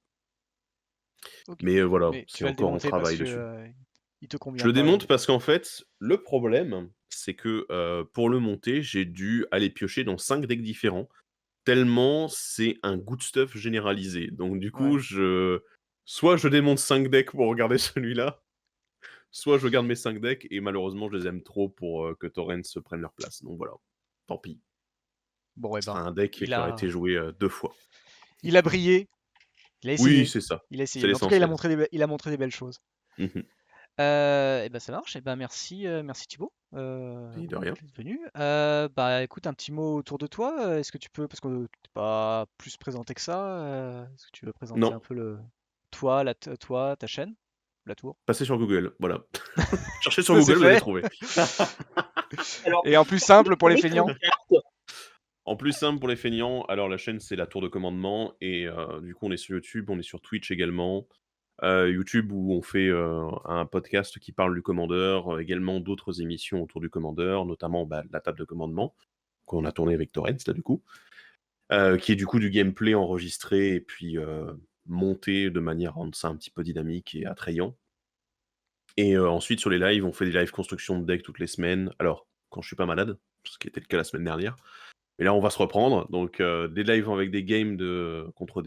Ok. Mais voilà, Mais tu c'est vas le encore en démonter parce travail que dessus. il te Je convient le pas. démonte parce qu'en fait, le problème, c'est que pour le monter, j'ai dû aller piocher dans 5 decks différents. Tellement c'est un good stuff généralisé. Donc du Ouais. coup, soit je démonte 5 decks pour regarder celui-là, soit je garde mes 5 decks et malheureusement je les aime trop pour que Torrent se prenne leur place. Donc voilà, tant pis. Bon, eh Ce sera ben, un deck qui aura été joué 2 fois. il a brillé, il a Oui, essayé. c'est ça. Il a C'est essayé. Mais en tout cas, l'essentiel. il a montré des belles choses. Mmh. Et ben ça marche. Et ben merci, merci Thibaut Et de rien. d'être venu. Bah écoute, un petit mot autour de toi. Est-ce que tu peux, parce que t'es pas plus présenté que ça, est-ce que tu veux présenter un Non, peu toi, toi, ta chaîne, la tour? passez sur Google, voilà. Cherchez sur Ça c'est Google, vous allez fait. trouver. Alors, Et en plus simple pour les mettre feignants. une carte. En plus simple pour les feignants, alors la chaîne c'est la tour de commandement et du coup on est sur YouTube, on est sur Twitch également. YouTube où on fait, un podcast qui parle du commandeur, également d'autres émissions autour du commandeur, notamment, bah, la table de commandement, qu'on a tourné avec Torrens là du coup, qui est du coup du gameplay enregistré et puis, monté de manière à rendre ça un petit peu dynamique et attrayant. Et ensuite sur les lives, on fait des lives construction de deck toutes les semaines. Alors, quand je suis pas malade, ce qui était le cas la semaine dernière. Mais là, on va se reprendre. Donc, des lives avec des games contre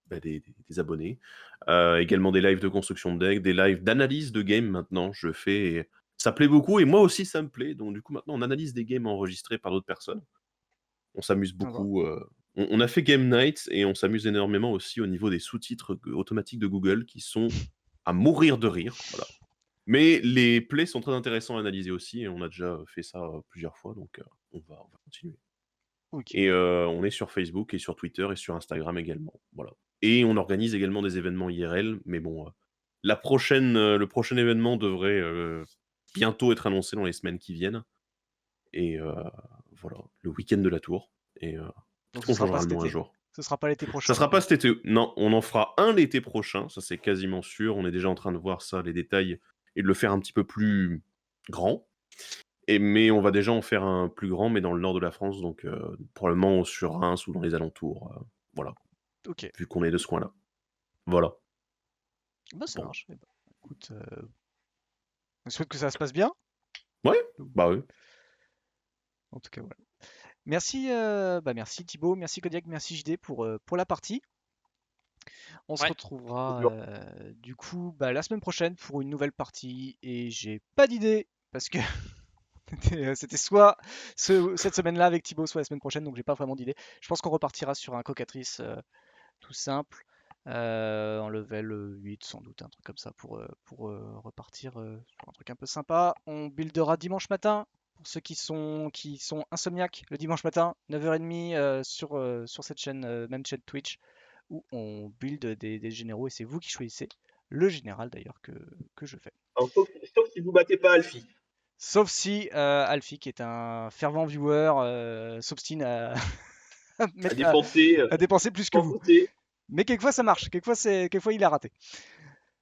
bah, des abonnés. Également des lives de construction de deck, des lives d'analyse de games maintenant. Je fais. Et ça plaît beaucoup et moi aussi ça me plaît. Donc, du coup, maintenant, on analyse des games enregistrés par d'autres personnes. On s'amuse Sympa. beaucoup. On a fait Game Night et on s'amuse énormément aussi au niveau des sous-titres automatiques de Google qui sont à mourir de rire. Voilà. Mais les plays sont très intéressants à analyser aussi et on a déjà fait ça plusieurs fois. Donc, on va continuer. Ok. Et on est sur Facebook et sur Twitter et sur Instagram également, voilà. Et on organise également des événements IRL, mais bon, le prochain événement devrait, bientôt être annoncé dans les semaines qui viennent et voilà, le week-end de la Tour et Donc peut-être ce qu'on sera pas changera le cet nom un été. jour. Ce sera pas l'été Ça prochain du sera coup. pas cet été, non, on en fera un l'été prochain, ça c'est quasiment sûr. On est déjà en train de voir ça, les détails et de le faire un petit peu plus grand. Mais on va déjà en faire un plus grand, mais dans le nord de la France, donc probablement sur Reims ou dans les alentours, voilà, Ok. vu qu'on est de ce coin-là. Voilà. Bah ça Bon. marche. Eh ben, écoute, je souhaite que ça se passe bien. Ouais, bah oui. En tout cas, voilà. Merci, bah merci Thibaut, merci Kodiak, merci JD pour la partie. On se Ouais. retrouvera du coup bah, la semaine prochaine pour une nouvelle partie. Et j'ai pas d'idée parce que c'était soit cette semaine-là avec Thibaut, soit la semaine prochaine, donc j'ai pas vraiment d'idée. Je pense qu'on repartira sur un cocatrice tout simple, en level 8 sans doute, un truc comme ça pour repartir sur un truc un peu sympa. On buildera dimanche matin. Pour ceux qui sont insomniaques, le dimanche matin, 9h30 sur cette chaîne, même chaîne Twitch, où on build des généraux et c'est vous qui choisissez le général d'ailleurs que je fais. Alors, sauf si vous battez pas Alfie. Sauf si Alfie, qui est un fervent viewer, s'obstine à, À mettre- dépenser, à dépenser plus que sans vous. compter. Mais quelquefois ça marche, quelquefois il a raté.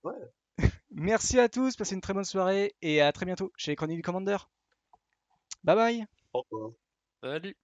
Ouais. Merci à tous, passez une très bonne soirée et à très bientôt chez les Chroniques du Commander. Bye bye. Au revoir. Salut.